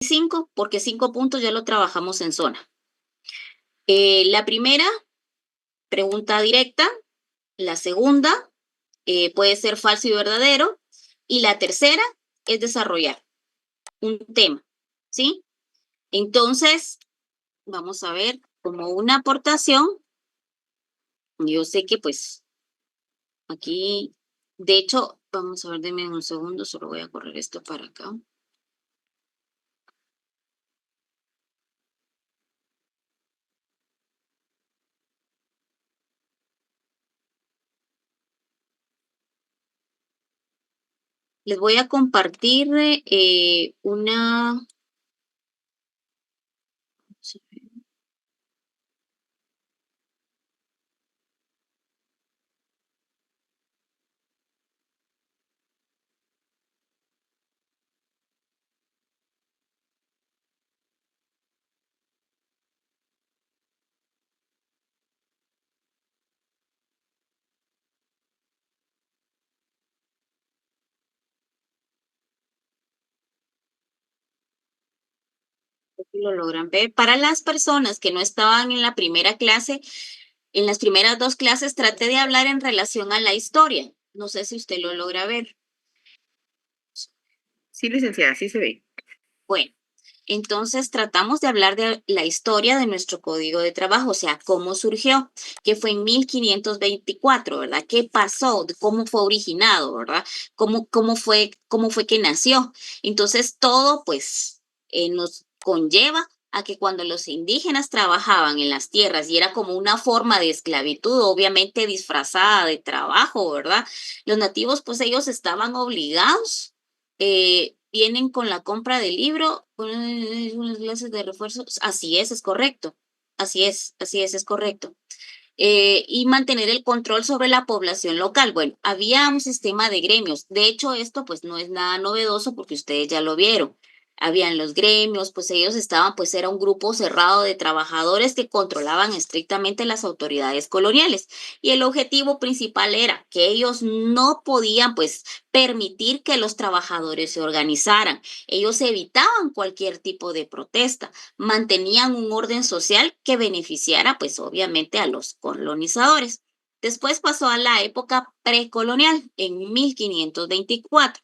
5, porque 5 puntos ya lo trabajamos en zona. La primera, pregunta directa. La segunda, puede ser falso y verdadero. Y la tercera es desarrollar un tema, ¿sí? Entonces, vamos a ver, como una aportación, yo sé que pues aquí, de hecho, vamos a ver, denme un segundo, solo voy a correr esto para acá. Les voy a compartir una... Si lo logran ver. Para las personas que no estaban en la primera clase, en las primeras 2 clases traté de hablar en relación a la historia. No sé si usted lo logra ver. Sí, licenciada, sí se ve. Bueno, entonces tratamos de hablar de la historia de nuestro código de trabajo, o sea, cómo surgió, que fue en 1524, ¿verdad? ¿Qué pasó? ¿Cómo fue originado, verdad? ¿Cómo fue que nació? Entonces, todo, pues, nos conlleva a que cuando los indígenas trabajaban en las tierras y era como una forma de esclavitud, obviamente disfrazada de trabajo, ¿verdad? Los nativos, pues ellos estaban obligados, vienen con la compra del libro, unas clases de refuerzo. Así es correcto. Es correcto. Y mantener el control sobre la población local. Bueno, había un sistema de gremios. De hecho, esto pues no es nada novedoso porque ustedes ya lo vieron. Habían los gremios, pues ellos estaban, pues era un grupo cerrado de trabajadores que controlaban estrictamente las autoridades coloniales. Y el objetivo principal era que ellos no podían, pues, permitir que los trabajadores se organizaran. Ellos evitaban cualquier tipo de protesta, mantenían un orden social que beneficiara, pues obviamente, a los colonizadores. Después pasó a la época precolonial, en 1524.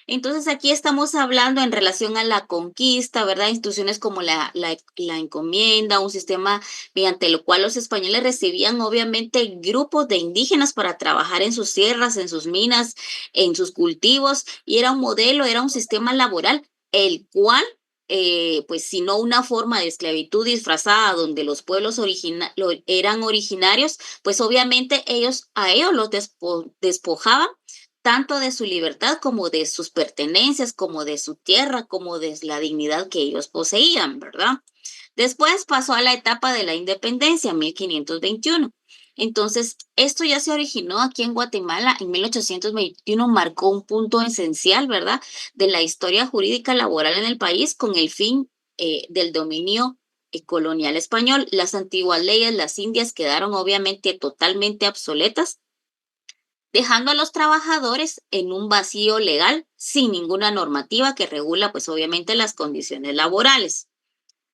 Entonces aquí estamos hablando en relación a la conquista, ¿verdad? Instituciones como la encomienda, un sistema mediante el cual los españoles recibían obviamente grupos de indígenas para trabajar en sus tierras, en sus minas, en sus cultivos, y era un modelo, era un sistema laboral, el cual pues si no una forma de esclavitud disfrazada donde los pueblos eran originarios, pues obviamente a ellos los despojaban tanto de su libertad como de sus pertenencias, como de su tierra, como de la dignidad que ellos poseían, ¿verdad? Después pasó a la etapa de la independencia, 1521. Entonces, esto ya se originó aquí en Guatemala en 1821, marcó un punto esencial, ¿verdad?, de la historia jurídica laboral en el país con el fin del dominio colonial español. Las antiguas leyes, las indias, quedaron obviamente totalmente obsoletas, dejando a los trabajadores en un vacío legal sin ninguna normativa que regula, pues obviamente, las condiciones laborales.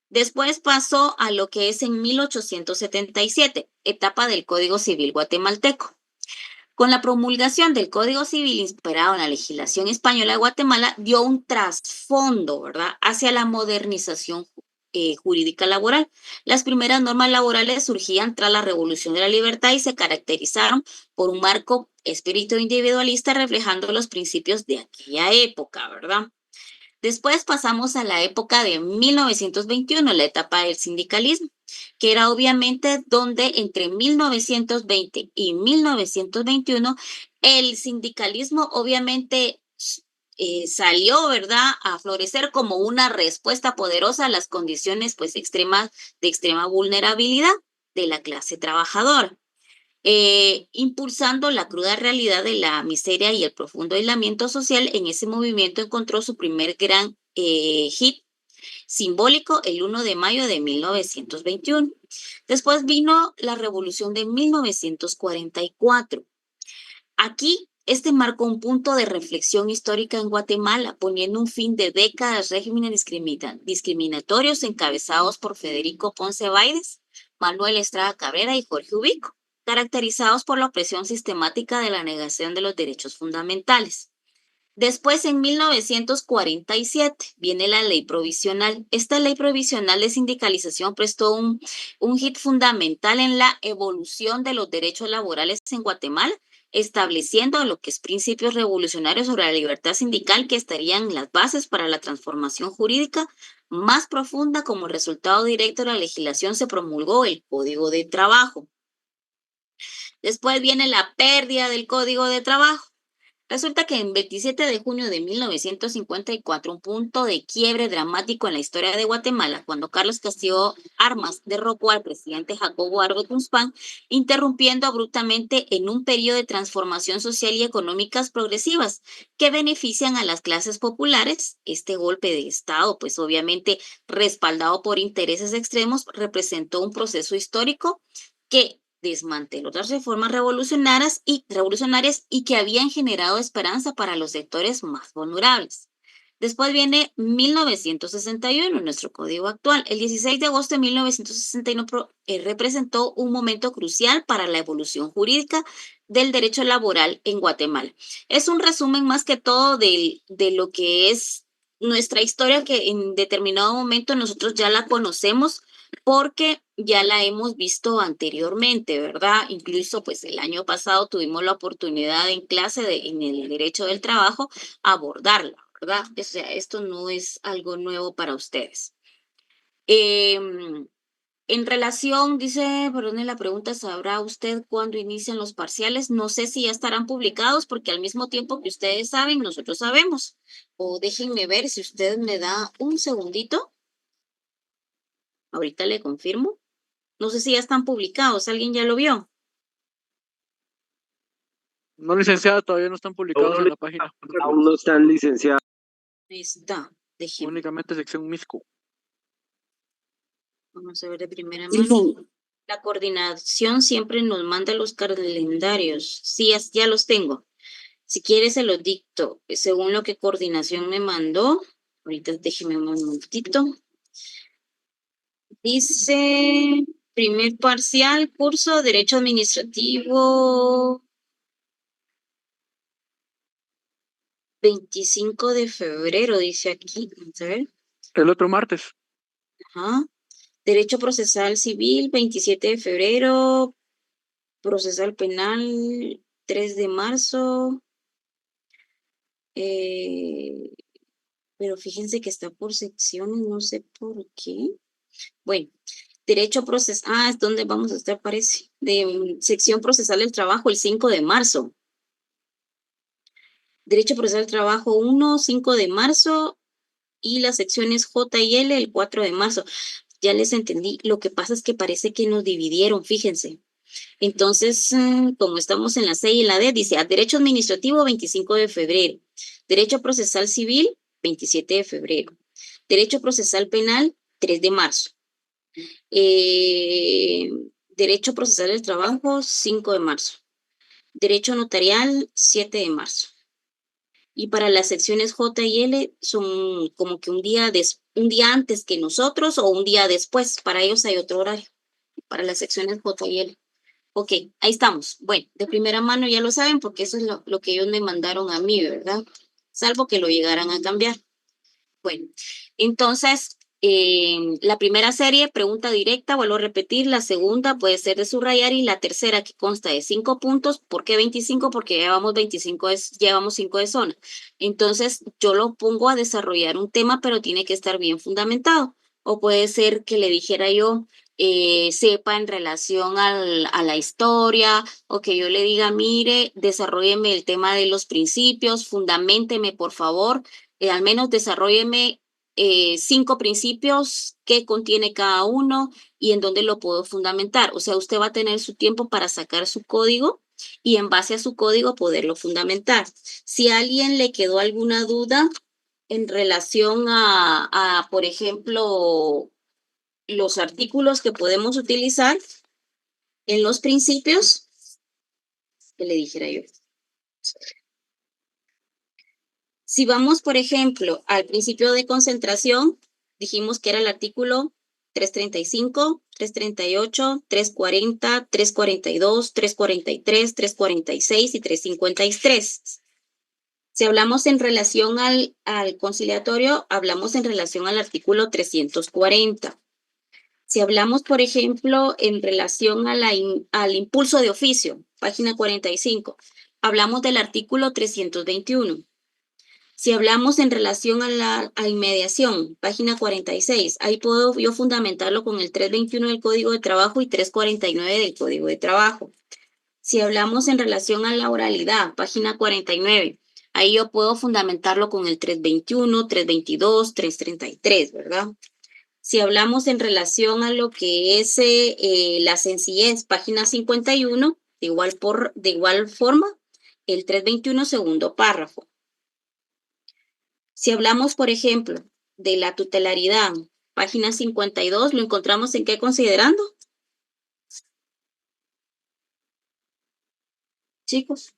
Después pasó a lo que es en 1877, etapa del Código Civil guatemalteco. Con la promulgación del Código Civil inspirado en la legislación española de Guatemala, dio un trasfondo, ¿verdad?, hacia la modernización jurídica laboral. Las primeras normas laborales surgían tras la Revolución de la Libertad y se caracterizaron por un marco espíritu individualista reflejando los principios de aquella época, ¿verdad? Después pasamos a la época de 1921, la etapa del sindicalismo, que era obviamente donde entre 1920 y 1921 el sindicalismo obviamente salió, ¿verdad?, a florecer como una respuesta poderosa a las condiciones pues extremas, de extrema vulnerabilidad de la clase trabajadora, impulsando la cruda realidad de la miseria y el profundo aislamiento social. En ese movimiento encontró su primer gran hit simbólico el 1 de mayo de 1921. Después vino la revolución de 1944. Aquí Este marcó un punto de reflexión histórica en Guatemala, poniendo un fin de décadas regímenes discriminatorios encabezados por Federico Ponce Baides, Manuel Estrada Cabrera y Jorge Ubico, caracterizados por la opresión sistemática de la negación de los derechos fundamentales. Después, en 1947, viene la ley provisional. Esta ley provisional de sindicalización prestó un hit fundamental en la evolución de los derechos laborales en Guatemala, estableciendo lo que es principios revolucionarios sobre la libertad sindical que estarían las bases para la transformación jurídica más profunda. Como resultado directo de la legislación se promulgó el Código de Trabajo. Después viene la pérdida del Código de Trabajo. Resulta que en 27 de junio de 1954, un punto de quiebre dramático en la historia de Guatemala, cuando Carlos Castillo Armas derrocó al presidente Jacobo Arbenz Guzmán, interrumpiendo abruptamente en un periodo de transformación social y económicas progresivas que benefician a las clases populares. Este golpe de Estado, pues obviamente respaldado por intereses extremos, representó un proceso histórico que desmanteló las reformas revolucionarias y que habían generado esperanza para los sectores más vulnerables. Después viene 1961, nuestro código actual. El 16 de agosto de 1961 representó un momento crucial para la evolución jurídica del derecho laboral en Guatemala. Es un resumen más que todo de lo que es nuestra historia, que en determinado momento nosotros ya la conocemos porque ya la hemos visto anteriormente, ¿verdad? Incluso pues el año pasado tuvimos la oportunidad en clase en el derecho del trabajo abordarla, ¿verdad? O sea, esto no es algo nuevo para ustedes. En relación, dice, perdón, la pregunta, ¿sabrá usted cuándo inician los parciales? No sé si ya estarán publicados porque al mismo tiempo que ustedes saben, nosotros sabemos. O déjenme ver si usted me da un segundito. Ahorita le confirmo. No sé si ya están publicados, ¿alguien ya lo vio? No, licenciada, todavía no están publicados en la página. Aún no están licenciados. Ahí está, déjeme. Únicamente sección MISCO. Vamos a ver de primera mano. La coordinación siempre nos manda los calendarios. Sí, ya los tengo. Si quiere se los dicto. Según lo que coordinación me mandó. Ahorita déjeme un momentito. Dice, primer parcial, curso, Derecho Administrativo, 25 de febrero, dice aquí. Vamos a ver. El otro martes. Ajá. Derecho Procesal Civil, 27 de febrero. Procesal Penal, 3 de marzo. Pero fíjense que está por secciones, no sé por qué. Bueno, Derecho Procesal, es donde vamos a estar, parece. De sección procesal del trabajo, el 5 de marzo. Derecho Procesal del Trabajo 1, 5 de marzo. Y las secciones J y L, el 4 de marzo. Ya les entendí. Lo que pasa es que parece que nos dividieron, fíjense. Entonces, como estamos en la C y la D, dice Derecho Administrativo 25 de febrero, Derecho Procesal Civil 27 de febrero, Derecho Procesal Penal 3 de marzo, eh, Derecho Procesal del Trabajo 5 de marzo, Derecho Notarial 7 de marzo. Y para las secciones J y L son como que un día antes que nosotros o un día después. Para ellos hay otro horario, para las secciones J y L. Ok, ahí estamos. Bueno, de primera mano ya lo saben porque eso es lo que ellos me mandaron a mí, ¿verdad? Salvo que lo llegaran a cambiar. Bueno, entonces, la primera serie, pregunta directa, vuelvo a repetir. La segunda puede ser de subrayar y la tercera, que consta de 5 puntos. ¿Por qué 25? Porque llevamos 25, llevamos 5 de zona. Entonces, yo lo pongo a desarrollar un tema, pero tiene que estar bien fundamentado. O puede ser que le dijera yo, sepa en relación a la historia, o que yo le diga, mire, desarrolleme el tema de los principios, fundamenteme, por favor, al menos desarrolleme 5 principios que contiene cada uno y en dónde lo puedo fundamentar. O sea, usted va a tener su tiempo para sacar su código y en base a su código poderlo fundamentar. Si a alguien le quedó alguna duda en relación por ejemplo, los artículos que podemos utilizar en los principios, que le dijera yo. Si vamos, por ejemplo, al principio de concentración, dijimos que era el artículo 335, 338, 340, 342, 343, 346 y 353. Si hablamos en relación al conciliatorio, hablamos en relación al artículo 340. Si hablamos, por ejemplo, en relación al impulso de oficio, página 45, hablamos del artículo 321. Si hablamos en relación a inmediación, página 46, ahí puedo yo fundamentarlo con el 321 del Código de Trabajo y 349 del Código de Trabajo. Si hablamos en relación a la oralidad, página 49, ahí yo puedo fundamentarlo con el 321, 322, 333, ¿verdad? Si hablamos en relación a lo que es la sencillez, página 51, de igual forma, el 321 segundo párrafo. Si hablamos, por ejemplo, de la tutelaridad, página 52, ¿lo encontramos en qué considerando? Chicos,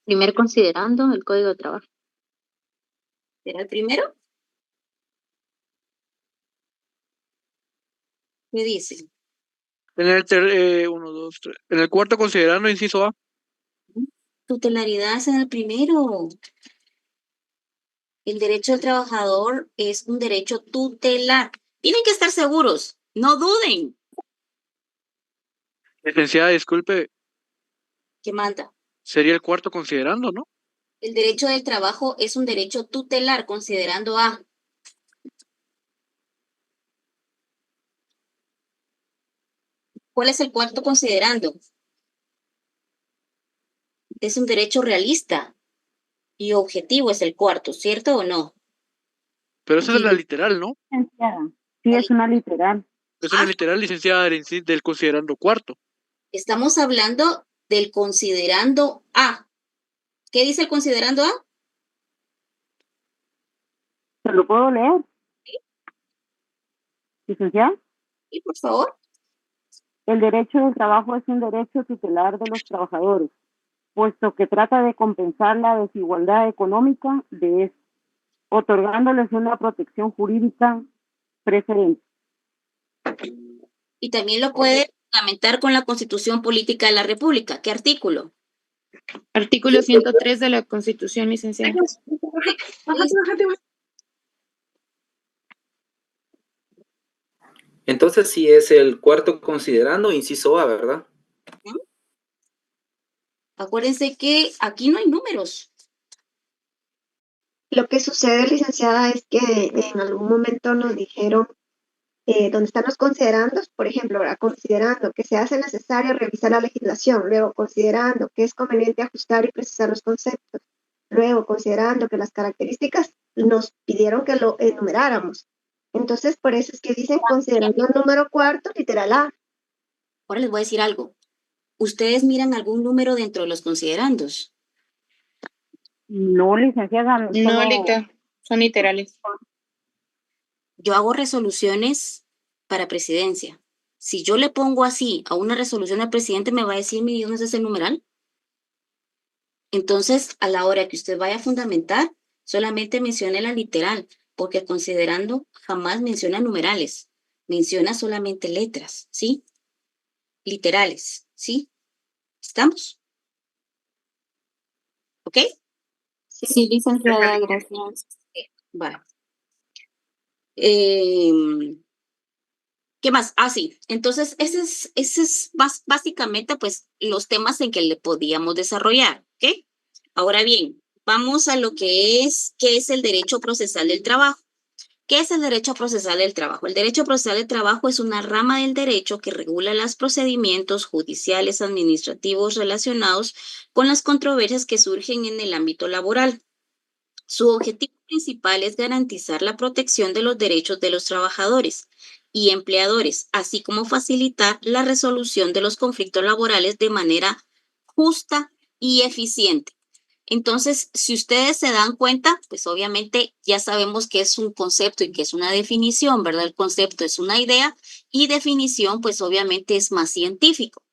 Primer considerando el Código de Trabajo. ¿era el primero? ¿Qué dice? En el uno, dos, tres. En el cuarto considerando inciso A. Tutelaridad es en el primero. El derecho del trabajador es un derecho tutelar. Tienen que estar seguros, no duden. Licenciada, disculpe, ¿Qué manda? sería el cuarto considerando, ¿no? El derecho del trabajo es un derecho tutelar, considerando A. ¿Cuál es el cuarto considerando? Es un derecho realista y objetivo es el cuarto, ¿cierto o no? Pero esa es Sí. la literal, ¿no? Licenciada, sí, es una literal. Es una literal, licenciada, del considerando cuarto. Estamos hablando del considerando A. ¿Qué dice el considerando A? ¿Se lo puedo leer? Licenciada, Y por favor. el derecho del trabajo es un derecho tutelar de los trabajadores, puesto que trata de compensar la desigualdad económica de estos, otorgándoles una protección jurídica preferente. Y también lo puede fundamentar con la Constitución Política de la República. ¿Qué artículo? Artículo 103 de la Constitución, licenciada. Entonces sí es el cuarto considerando inciso A, ¿verdad? Acuérdense que aquí no hay números. Lo que sucede, licenciada, es que en algún momento nos dijeron, donde están los considerandos, por ejemplo, ahora, considerando que se hace necesario revisar la legislación, luego considerando que es conveniente ajustar y precisar los conceptos, luego considerando que las características nos pidieron que lo enumeráramos. Entonces, por eso es que dicen considerando el número cuarto, literal A. Ahora les voy a decir algo. ¿Ustedes miran algún número dentro de los considerandos? No, licenciada, No, solo- Lita, son literales. Yo hago resoluciones para presidencia. Si yo le pongo así a una resolución al presidente, me va a decir, mi Dios, ¿no es ese numeral? Entonces, a la hora que usted vaya a fundamentar, solamente mencione la literal, porque considerando jamás menciona numerales, menciona solamente letras, ¿sí? Literales, ¿sí? ¿Estamos? ¿Ok? Sí, licenciada, gracias. Vale. ¿Qué más? Ah, sí. Entonces, ese es básicamente, pues, los temas en que le podíamos desarrollar, ¿ok? Ahora bien, vamos a lo ¿qué es el derecho procesal del trabajo? ¿Qué es el derecho procesal del trabajo? El derecho procesal del trabajo es una rama del derecho que regula los procedimientos judiciales administrativos relacionados con las controversias que surgen en el ámbito laboral. Su objetivo principal es garantizar la protección de los derechos de los trabajadores y empleadores, así como facilitar la resolución de los conflictos laborales de manera justa y eficiente. Entonces, si ustedes se dan cuenta, pues obviamente ya sabemos que es un concepto y que es una definición, ¿verdad? El concepto es una idea y definición, pues obviamente es más científico.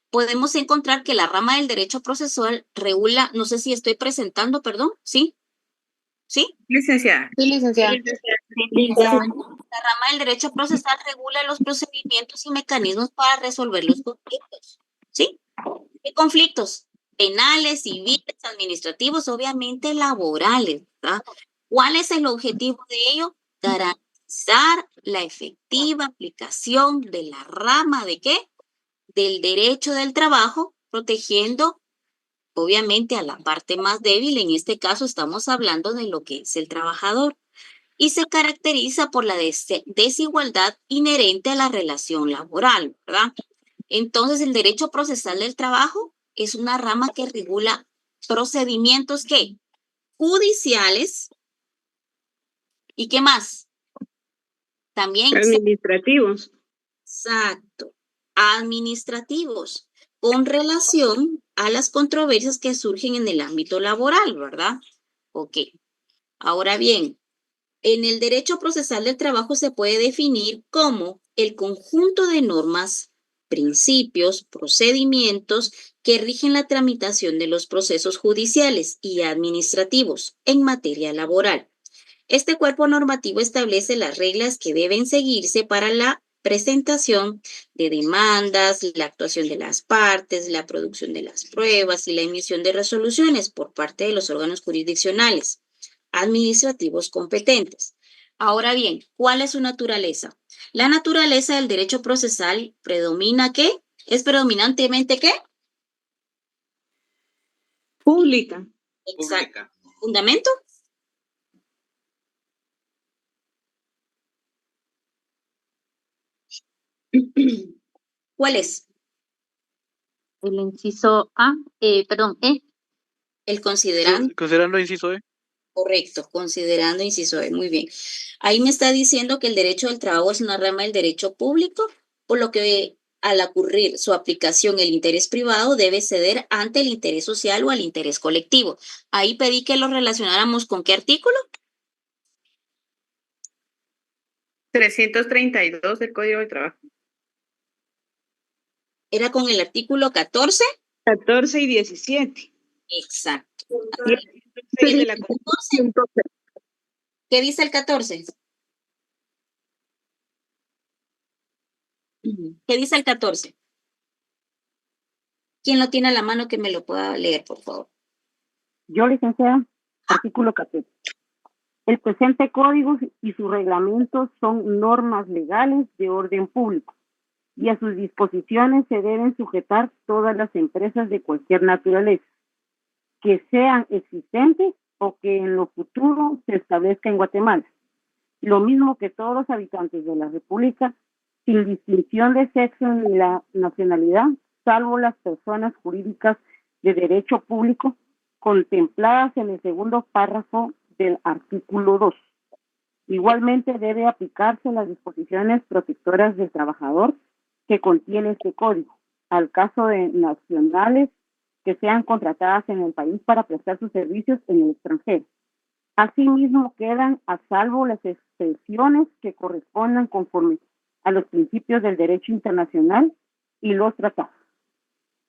Podemos encontrar que la rama del derecho procesal regula, no sé si estoy presentando, perdón, ¿sí? ¿sí? Licenciada. Sí, licenciada. La rama del derecho procesal regula los procedimientos y mecanismos para resolver los conflictos, ¿sí? ¿Qué conflictos? Penales, civiles, administrativos, obviamente laborales, ¿verdad? ¿Cuál es el objetivo de ello? Garantizar la efectiva aplicación de la rama de ¿qué? Del derecho del trabajo, protegiendo obviamente a la parte más débil. En este caso estamos hablando de lo que es el trabajador y se caracteriza por la desigualdad inherente a la relación laboral, ¿verdad? Entonces, el derecho procesal del trabajo es una rama que regula procedimientos ¿qué? Judiciales y ¿qué más? También, Administrativos. exacto, administrativos con relación a las controversias que surgen en el ámbito laboral, ¿verdad? Ok. Ahora bien, en el derecho procesal del trabajo se puede definir como el conjunto de normas, principios, procedimientos que rigen la tramitación de los procesos judiciales y administrativos en materia laboral. Este cuerpo normativo establece las reglas que deben seguirse para la presentación de demandas, la actuación de las partes, la producción de las pruebas y la emisión de resoluciones por parte de los órganos jurisdiccionales administrativos competentes. Ahora bien, ¿cuál es su naturaleza? La naturaleza del derecho procesal predomina ¿qué? ¿Es predominantemente qué? Pública. Exacto. ¿Fundamento? ¿Cuál es? El inciso A, perdón, E. El considerando. Considerando inciso E. Correcto, considerando inciso E. Muy bien. Ahí me está diciendo que el derecho del trabajo es una rama del derecho público, por lo que al ocurrir su aplicación, el interés privado debe ceder ante el interés social o al interés colectivo. Ahí pedí que lo relacionáramos con ¿qué artículo? 332 del Código del Trabajo. ¿Era con el artículo 14? 14 y 17. Exacto. Y de la Constitución. ¿Qué dice el 14? ¿Qué dice el 14? ¿Quién lo tiene a la mano que me lo pueda leer, por favor? Yo, licenciada, artículo 14. El presente código y sus reglamentos son normas legales de orden público y a sus disposiciones se deben sujetar todas las empresas de cualquier naturaleza, que sean existentes o que en lo futuro se establezca en Guatemala. Lo mismo que todos los habitantes de la República, sin distinción de sexo ni la nacionalidad, salvo las personas jurídicas de derecho público contempladas en el segundo párrafo del artículo 2. Igualmente debe aplicarse las disposiciones protectoras del trabajador que contiene este código, al caso de nacionales que sean contratadas en el país para prestar sus servicios en el extranjero. Asimismo, quedan a salvo las excepciones que correspondan conforme a los principios del derecho internacional y los tratados.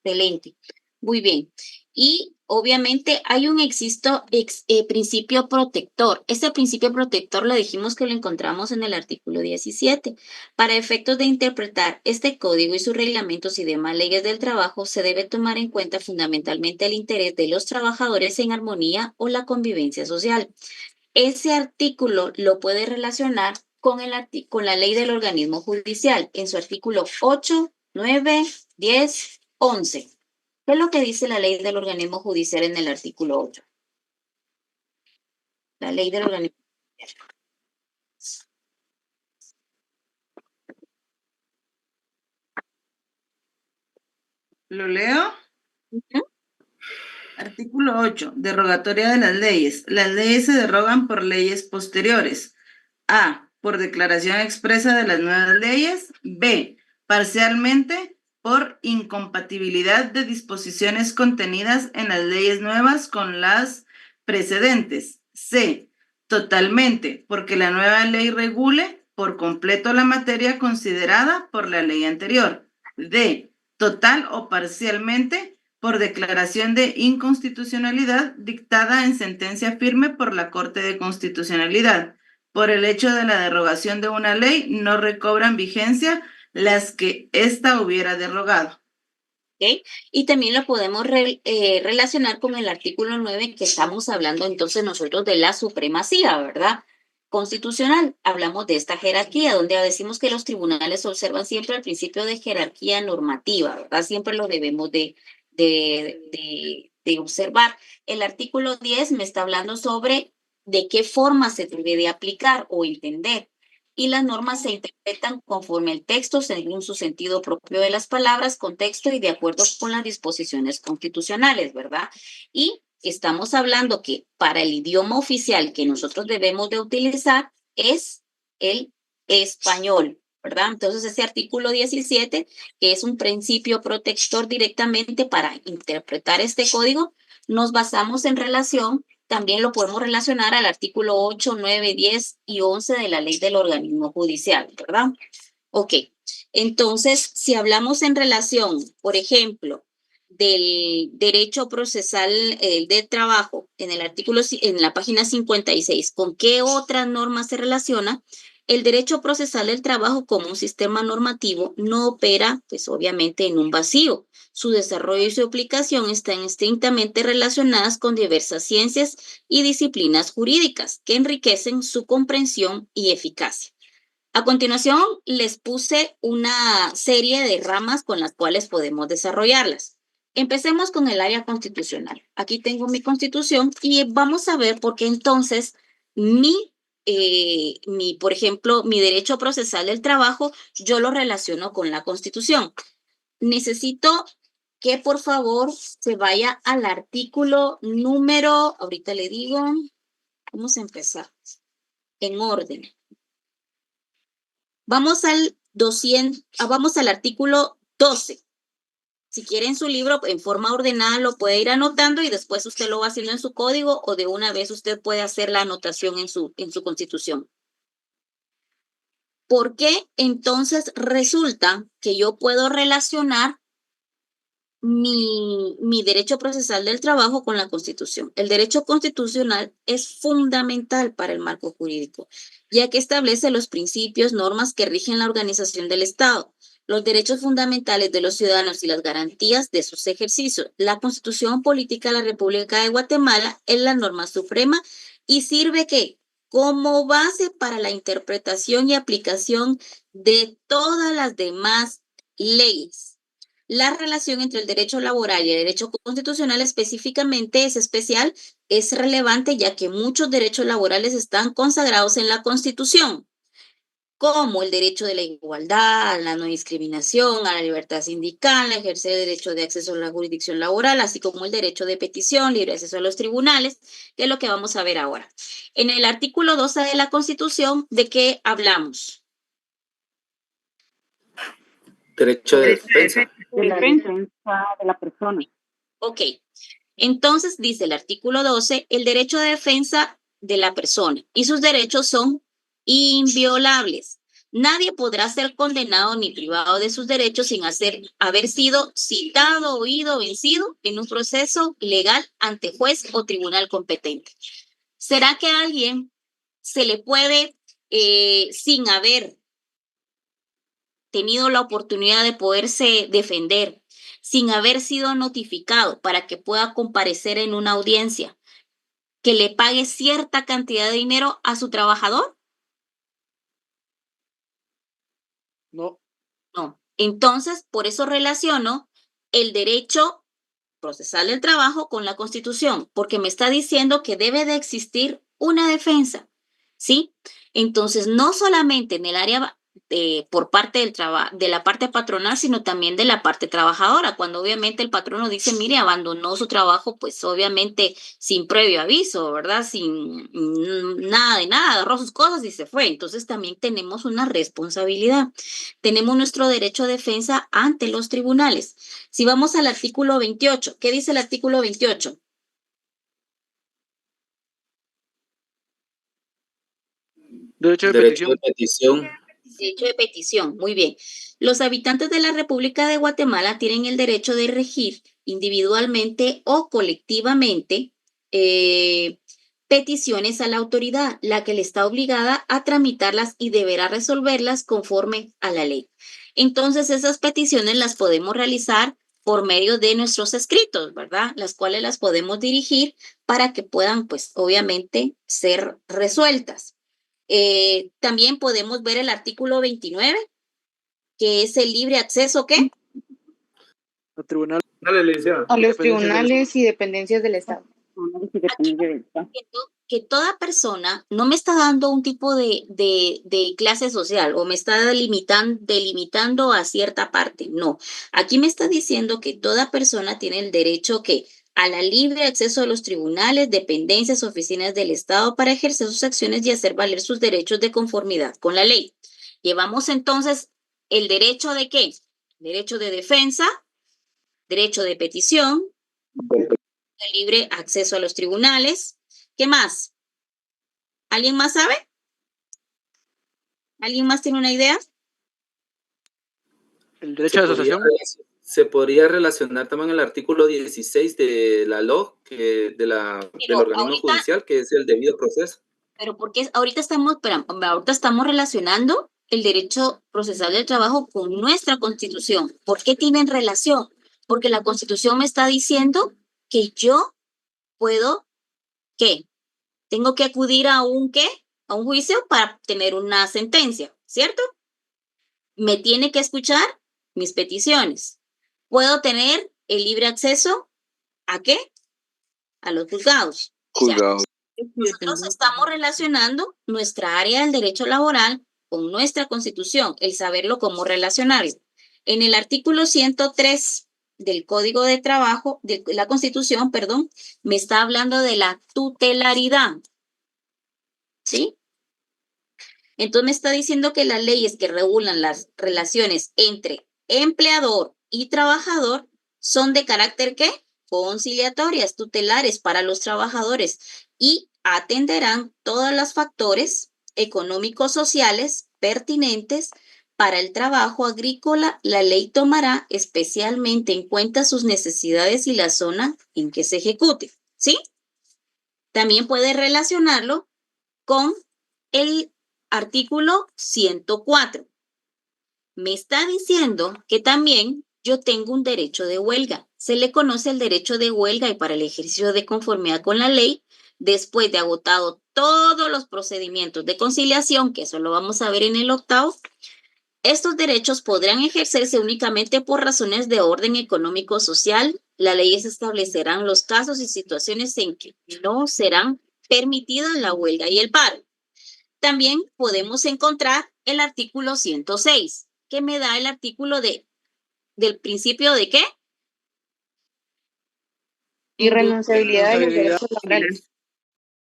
Excelente. Muy bien. Y obviamente hay un principio protector. Este principio protector le dijimos que lo encontramos en el artículo 17. Para efectos de interpretar este código y sus reglamentos y demás leyes del trabajo, se debe tomar en cuenta fundamentalmente el interés de los trabajadores en armonía o la convivencia social. Ese artículo lo puede relacionar con la ley del organismo judicial en su artículo 8, 9, 10, 11. ¿Qué es lo que dice la ley del organismo judicial en el artículo 8? La ley del organismo judicial. ¿Lo leo? Artículo 8. Derogatoria de las leyes. Las leyes se derogan por leyes posteriores. A. Por declaración expresa de las nuevas leyes. B. Parcialmente por incompatibilidad de disposiciones contenidas en las leyes nuevas con las precedentes. C. Totalmente, porque la nueva ley regule por completo la materia considerada por la ley anterior. D. Total o parcialmente, por declaración de inconstitucionalidad dictada en sentencia firme por la Corte de Constitucionalidad. Por el hecho de la derogación de una ley, no recobran vigencia las que ésta hubiera derogado. ¿Ok? Y también lo podemos relacionar con el artículo 9 que estamos hablando entonces nosotros de la supremacía, ¿verdad? Constitucional. Hablamos de esta jerarquía, donde decimos que los tribunales observan siempre el principio de jerarquía normativa, ¿verdad? Siempre lo debemos de observar. El artículo 10 me está hablando sobre de qué forma se debe de aplicar o entender. Y las normas se interpretan conforme el texto, según su sentido propio de las palabras, contexto y de acuerdo con las disposiciones constitucionales, ¿verdad? Y estamos hablando que para el idioma oficial que nosotros debemos de utilizar es el español, ¿verdad? Entonces ese artículo 17, que es un principio protector directamente para interpretar este código, nos basamos en relación. También lo podemos relacionar al artículo 8, 9, 10 y 11 de la ley del organismo judicial, ¿verdad? Ok, entonces, si hablamos en relación, por ejemplo, del derecho procesal del trabajo, en el artículo, en la página 56, ¿con qué otras normas se relaciona? El derecho procesal del trabajo como un sistema normativo no opera, pues obviamente, en un vacío. Su desarrollo y su aplicación están estrictamente relacionadas con diversas ciencias y disciplinas jurídicas que enriquecen su comprensión y eficacia. A continuación, les puse una serie de ramas con las cuales podemos desarrollarlas. Empecemos con el área constitucional. Aquí tengo mi constitución y vamos a ver por qué entonces por ejemplo, mi derecho procesal del trabajo, yo lo relaciono con la constitución. Necesito que por favor se vaya al artículo número, ahorita le digo, vamos a empezar en orden. Vamos al artículo 12. Si quiere en su libro, en forma ordenada, lo puede ir anotando y después usted lo va haciendo en su código o de una vez usted puede hacer la anotación en su constitución. ¿Por qué entonces resulta que yo puedo relacionar mi derecho procesal del trabajo con la Constitución? El derecho constitucional es fundamental para el marco jurídico, ya que establece los principios, normas que rigen la organización del Estado, los derechos fundamentales de los ciudadanos y las garantías de sus ejercicios. La Constitución Política de la República de Guatemala es la norma suprema y sirve ¿qué? Como base para la interpretación y aplicación de todas las demás leyes. La relación entre el derecho laboral y el derecho constitucional específicamente es especial, es relevante ya que muchos derechos laborales están consagrados en la Constitución, como el derecho de la igualdad, a la no discriminación, a la libertad sindical, a ejercer el derecho de acceso a la jurisdicción laboral, así como el derecho de petición, libre acceso a los tribunales, que es lo que vamos a ver ahora. En el artículo 12 de la Constitución, ¿de qué hablamos? Derecho de defensa. De la defensa de la persona. Ok, entonces dice el artículo 12, el derecho de defensa de la persona y sus derechos son inviolables. Nadie podrá ser condenado ni privado de sus derechos sin haber sido citado, oído, vencido en un proceso legal ante juez o tribunal competente. ¿Será que a alguien se le puede, sin haber tenido la oportunidad de poderse defender, sin haber sido notificado para que pueda comparecer en una audiencia, que le pague cierta cantidad de dinero a su trabajador? No. No. Entonces, por eso relaciono el derecho procesal del trabajo con la Constitución, porque me está diciendo que debe de existir una defensa, ¿sí? Entonces, no solamente en el área por parte de la parte patronal, sino también de la parte trabajadora, cuando obviamente el patrono dice, mire, abandonó su trabajo, pues obviamente sin previo aviso, ¿verdad? Sin nada de nada, agarró sus cosas y se fue. Entonces también tenemos una responsabilidad. Tenemos nuestro derecho a defensa ante los tribunales. Si vamos al artículo 28, ¿qué dice el artículo 28? Derecho de Derecho petición. de petición. Derecho de petición, muy bien. Los habitantes de la República de Guatemala tienen el derecho de regir individualmente o colectivamente peticiones a la autoridad, la que le está obligada a tramitarlas y deberá resolverlas conforme a la ley. Entonces, esas peticiones las podemos realizar por medio de nuestros escritos, ¿verdad? Las cuales las podemos dirigir para que puedan, pues, obviamente, ser resueltas. También podemos ver el artículo 29, que es el libre acceso, ¿qué? Al tribunal. Dale, licenciado. A los Dependencias del tribunales y dependencias del Estado. Aquí que toda persona no me está dando un tipo de clase social o me está delimitando a cierta parte. No, aquí me está diciendo que toda persona tiene el derecho que a la libre acceso a los tribunales, dependencias, oficinas del Estado para ejercer sus acciones y hacer valer sus derechos de conformidad con la ley. Llevamos entonces el derecho de ¿qué? Derecho de defensa, derecho de petición, el libre acceso a los tribunales. ¿Qué más? ¿Alguien más sabe? ¿Alguien más tiene una idea? El derecho de asociación. Se podría relacionar también el artículo 16 de la LOG, del organismo judicial, que es el debido proceso. Pero porque ahorita estamos relacionando el derecho procesal del trabajo con nuestra Constitución. ¿Por qué tienen relación? Porque la Constitución me está diciendo que yo puedo, ¿qué? Tengo que acudir a un ¿qué? A un juicio para tener una sentencia, ¿cierto? Me tiene que escuchar mis peticiones. Puedo tener el libre acceso ¿a qué? A los juzgados. Juzgados. Nosotros estamos relacionando nuestra área del derecho laboral con nuestra Constitución, el saberlo cómo relacionarlo. En el artículo 103 del Código de Trabajo, de la Constitución, perdón, me está hablando de la tutelaridad. ¿Sí? Entonces me está diciendo que las leyes que regulan las relaciones entre empleador y trabajador son de carácter ¿qué? Conciliatorias, tutelares para los trabajadores y atenderán todos los factores económicos sociales pertinentes para el trabajo agrícola. La ley tomará especialmente en cuenta sus necesidades y la zona en que se ejecute, ¿sí? También puede relacionarlo con el artículo 104. Me está diciendo que también yo tengo un derecho de huelga. Se le conoce el derecho de huelga y para el ejercicio de conformidad con la ley, después de agotado todos los procedimientos de conciliación, que eso lo vamos a ver en el 8º, estos derechos podrán ejercerse únicamente por razones de orden económico-social. Las leyes establecerán los casos y situaciones en que no serán permitidas la huelga y el paro. También podemos encontrar el artículo 106, que me da el artículo del principio de ¿qué? Irrenunciabilidad de los derechos laborales.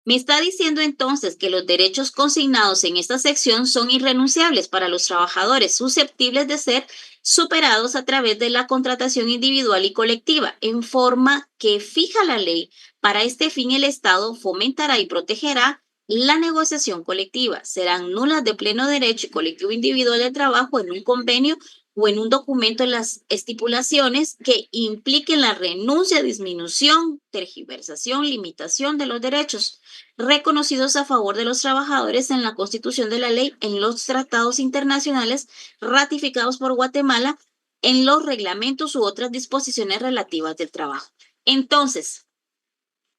Me está diciendo entonces que los derechos consignados en esta sección son irrenunciables para los trabajadores susceptibles de ser superados a través de la contratación individual y colectiva, en forma que fija la ley. Para este fin, el Estado fomentará y protegerá la negociación colectiva. Serán nulas de pleno derecho y colectivo individual de trabajo en un convenio o en un documento en las estipulaciones que impliquen la renuncia, disminución, tergiversación, limitación de los derechos reconocidos a favor de los trabajadores en la Constitución de la ley, en los tratados internacionales ratificados por Guatemala, en los reglamentos u otras disposiciones relativas del trabajo. Entonces,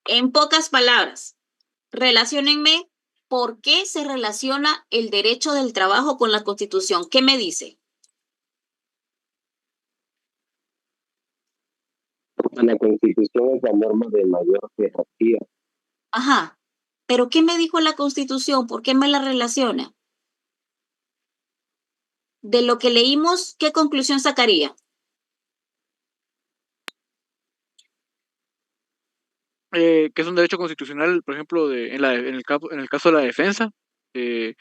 en pocas palabras, relaciónenme por qué se relaciona el derecho del trabajo con la Constitución. ¿Qué me dice? La Constitución es la norma de mayor jerarquía. Ajá, pero ¿qué me dijo la Constitución? ¿Por qué me la relaciona? De lo que leímos, ¿qué conclusión sacaría? Que es un derecho constitucional, por ejemplo, en el caso de la defensa, que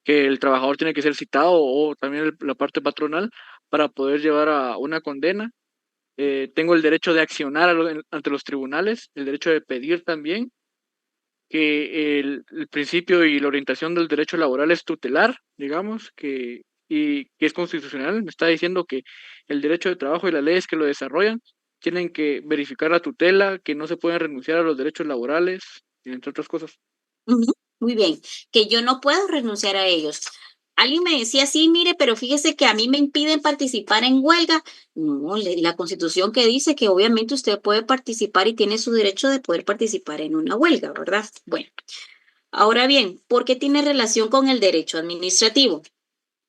el trabajador tiene que ser citado o también la parte patronal para poder llevar a una condena. Tengo el derecho de accionar ante los tribunales, el derecho de pedir también, que el principio y la orientación del derecho laboral es tutelar, digamos, y que es constitucional. Me está diciendo que el derecho de trabajo y las leyes que lo desarrollan tienen que verificar la tutela, que no se pueden renunciar a los derechos laborales, entre otras cosas. Ujú, muy bien, que yo no puedo renunciar a ellos. Alguien me decía, sí, mire, pero fíjese que a mí me impiden participar en huelga. No, la Constitución que dice que obviamente usted puede participar y tiene su derecho de poder participar en una huelga, ¿verdad? Bueno, ahora bien, ¿por qué tiene relación con el derecho administrativo?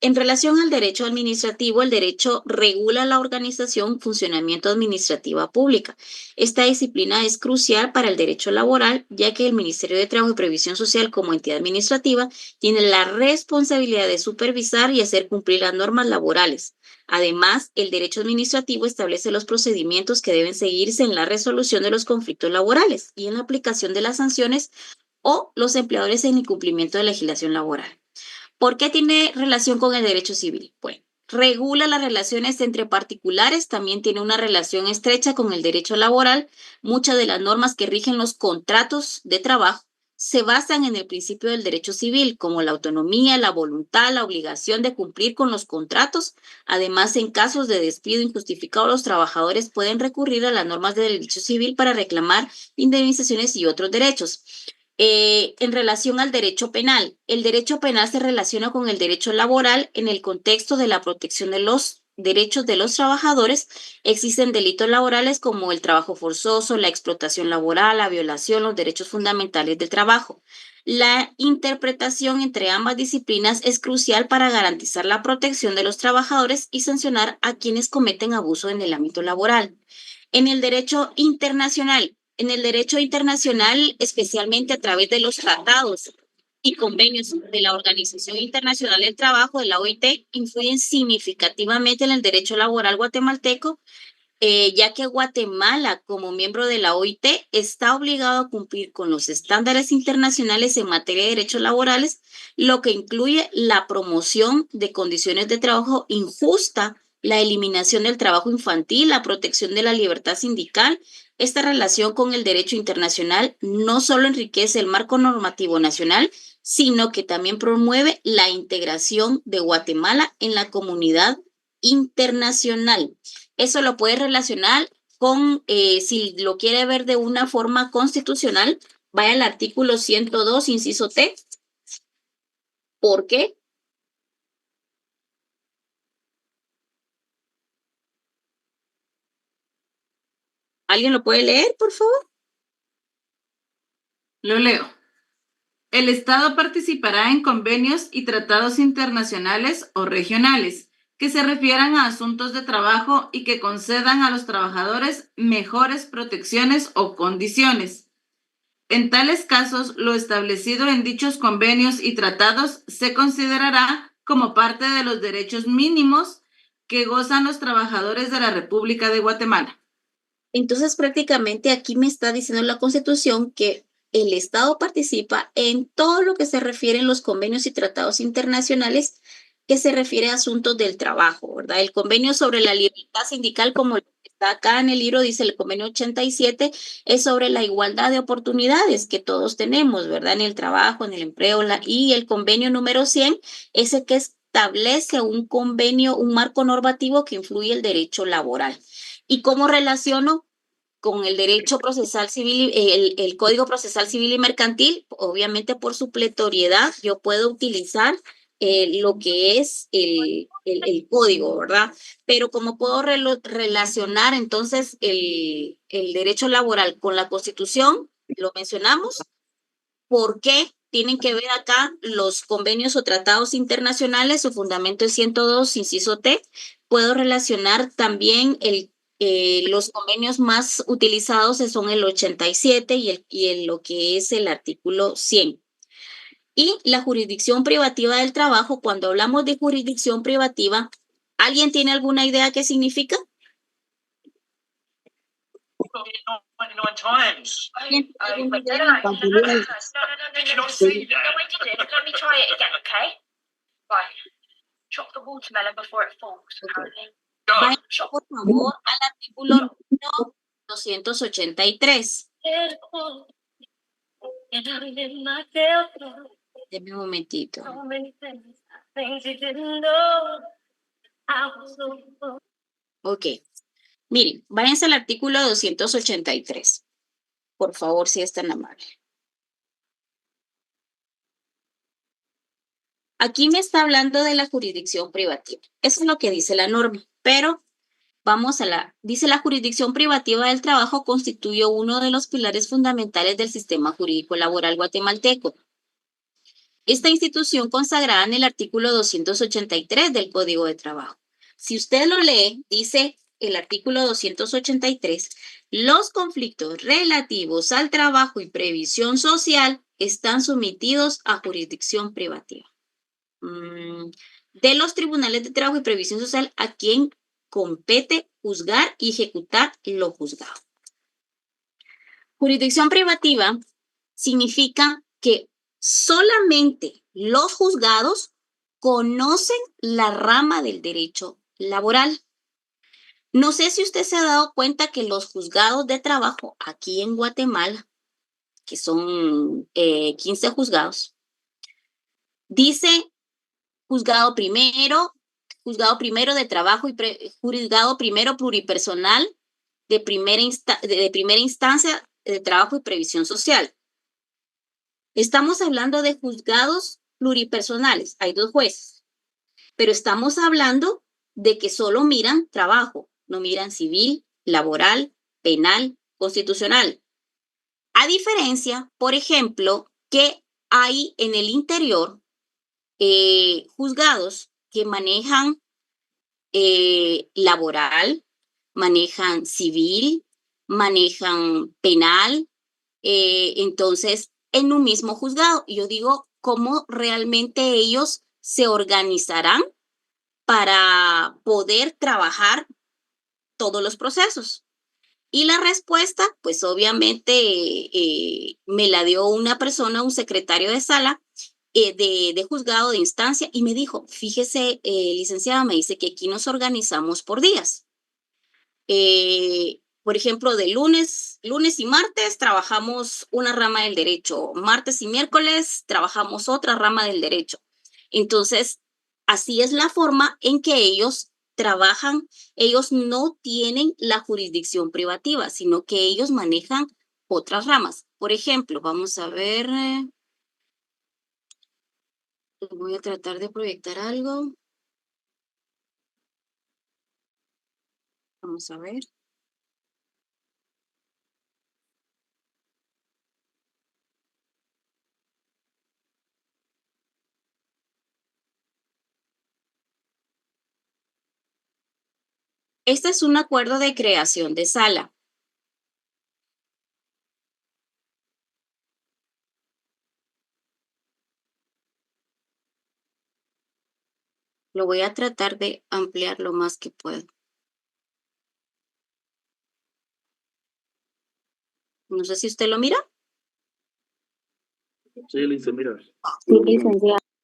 En relación al derecho administrativo, el derecho regula la organización, funcionamiento administrativa pública. Esta disciplina es crucial para el derecho laboral, ya que el Ministerio de Trabajo y Previsión Social, como entidad administrativa, tiene la responsabilidad de supervisar y hacer cumplir las normas laborales. Además, el derecho administrativo establece los procedimientos que deben seguirse en la resolución de los conflictos laborales y en la aplicación de las sanciones o los empleadores en incumplimiento de la legislación laboral. ¿Por qué tiene relación con el derecho civil? Bueno, regula las relaciones entre particulares, también tiene una relación estrecha con el derecho laboral. Muchas de las normas que rigen los contratos de trabajo se basan en el principio del derecho civil, como la autonomía, la voluntad, la obligación de cumplir con los contratos. Además, en casos de despido injustificado, los trabajadores pueden recurrir a las normas del derecho civil para reclamar indemnizaciones y otros derechos. En relación al derecho penal, el derecho penal se relaciona con el derecho laboral en el contexto de la protección de los derechos de los trabajadores. Existen delitos laborales como el trabajo forzoso, la explotación laboral, la violación, los derechos fundamentales del trabajo. La interpretación entre ambas disciplinas es crucial para garantizar la protección de los trabajadores y sancionar a quienes cometen abuso en el ámbito laboral. En el derecho internacional, especialmente a través de los tratados y convenios de la Organización Internacional del Trabajo, de la OIT, influyen significativamente en el derecho laboral guatemalteco, ya que Guatemala, como miembro de la OIT, está obligado a cumplir con los estándares internacionales en materia de derechos laborales, lo que incluye la promoción de condiciones de trabajo injusta, la eliminación del trabajo infantil, la protección de la libertad sindical. Esta relación con el derecho internacional no solo enriquece el marco normativo nacional, sino que también promueve la integración de Guatemala en la comunidad internacional. Eso lo puede relacionar con, si lo quiere ver de una forma constitucional, vaya al artículo 102, inciso T. ¿Por qué? ¿Alguien lo puede leer, por favor? Lo leo. El Estado participará en convenios y tratados internacionales o regionales que se refieran a asuntos de trabajo y que concedan a los trabajadores mejores protecciones o condiciones. En tales casos, lo establecido en dichos convenios y tratados se considerará como parte de los derechos mínimos que gozan los trabajadores de la República de Guatemala. Entonces, prácticamente aquí me está diciendo la Constitución que el Estado participa en todo lo que se refiere en los convenios y tratados internacionales que se refiere a asuntos del trabajo, ¿verdad? El convenio sobre la libertad sindical, como está acá en el libro, dice el convenio 87, es sobre la igualdad de oportunidades que todos tenemos, ¿verdad? En el trabajo, en el empleo, y el convenio número 100 es el que establece un convenio, un marco normativo que influye el derecho laboral. ¿Y cómo relaciono con el derecho procesal civil, el Código Procesal Civil y Mercantil? Obviamente por su pletoriedad yo puedo utilizar lo que es el código, ¿verdad? Pero ¿cómo puedo relacionar entonces el derecho laboral con la Constitución? Lo mencionamos. ¿Por qué tienen que ver acá los convenios o tratados internacionales? Su fundamento es 102, inciso T. Puedo relacionar también los convenios más utilizados son el 87 y lo que es el artículo 100. Y la jurisdicción privativa del trabajo, cuando hablamos de jurisdicción privativa, ¿alguien tiene alguna idea qué significa? 99 times. ¿Alguien tiene alguna idea? No, did you not see that? No, I didn't. Let me try it again, okay? Right. Chop the watermelon before it falls, apparently. Vaya, por favor, al artículo 283. And I live myself down. Deme un momentito. So many things you didn't know. I was so Ok. Miren, váyanse al artículo 283. Por favor, si es tan amable. Aquí me está hablando de la jurisdicción privativa. Eso es lo que dice la norma. Pero vamos dice la jurisdicción privativa del trabajo constituye uno de los pilares fundamentales del sistema jurídico laboral guatemalteco. Esta institución consagrada en el artículo 283 del Código de Trabajo. Si usted lo lee, dice el artículo 283, los conflictos relativos al trabajo y previsión social están sometidos a jurisdicción privativa. De los tribunales de trabajo y previsión social a quien compete juzgar y ejecutar lo juzgado. Jurisdicción privativa significa que solamente los juzgados conocen la rama del derecho laboral. No sé si usted se ha dado cuenta que los juzgados de trabajo aquí en Guatemala, que son 15 juzgados, dice juzgado primero de trabajo y juzgado primero pluripersonal de primera instancia de trabajo y previsión social. Estamos hablando de juzgados pluripersonales, hay 2 jueces, pero estamos hablando de que solo miran trabajo, no miran civil, laboral, penal, constitucional. A diferencia, por ejemplo, que hay en el interior juzgados que manejan laboral, manejan civil, manejan penal, entonces en un mismo juzgado. Yo digo, ¿cómo realmente ellos se organizarán para poder trabajar todos los procesos? Y la respuesta, pues obviamente me la dio una persona, un secretario de sala de juzgado de instancia, y me dijo, fíjese, licenciada, me dice que aquí nos organizamos por días. Por ejemplo, de lunes y martes trabajamos una rama del derecho, martes y miércoles trabajamos otra rama del derecho. Entonces, así es la forma en que ellos trabajan. Ellos no tienen la jurisdicción privativa, sino que ellos manejan otras ramas. Por ejemplo, vamos a ver, voy a tratar de proyectar algo. Vamos a ver. Este es un acuerdo de creación de sala. Lo voy a tratar de ampliar lo más que puedo. No sé si usted lo mira. Sí, Lisa, mira.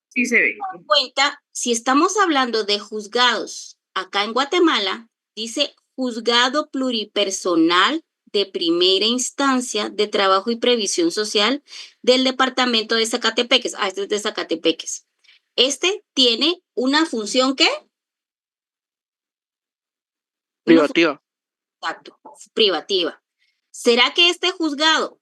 Sí se ve. En cuenta, si estamos hablando de juzgados acá en Guatemala, dice juzgado pluripersonal de primera instancia de trabajo y previsión social del departamento de Zacatepeques. Este es de Zacatepeques. Este tiene una función ¿qué? Privativa. Exacto, privativa. ¿Será que este juzgado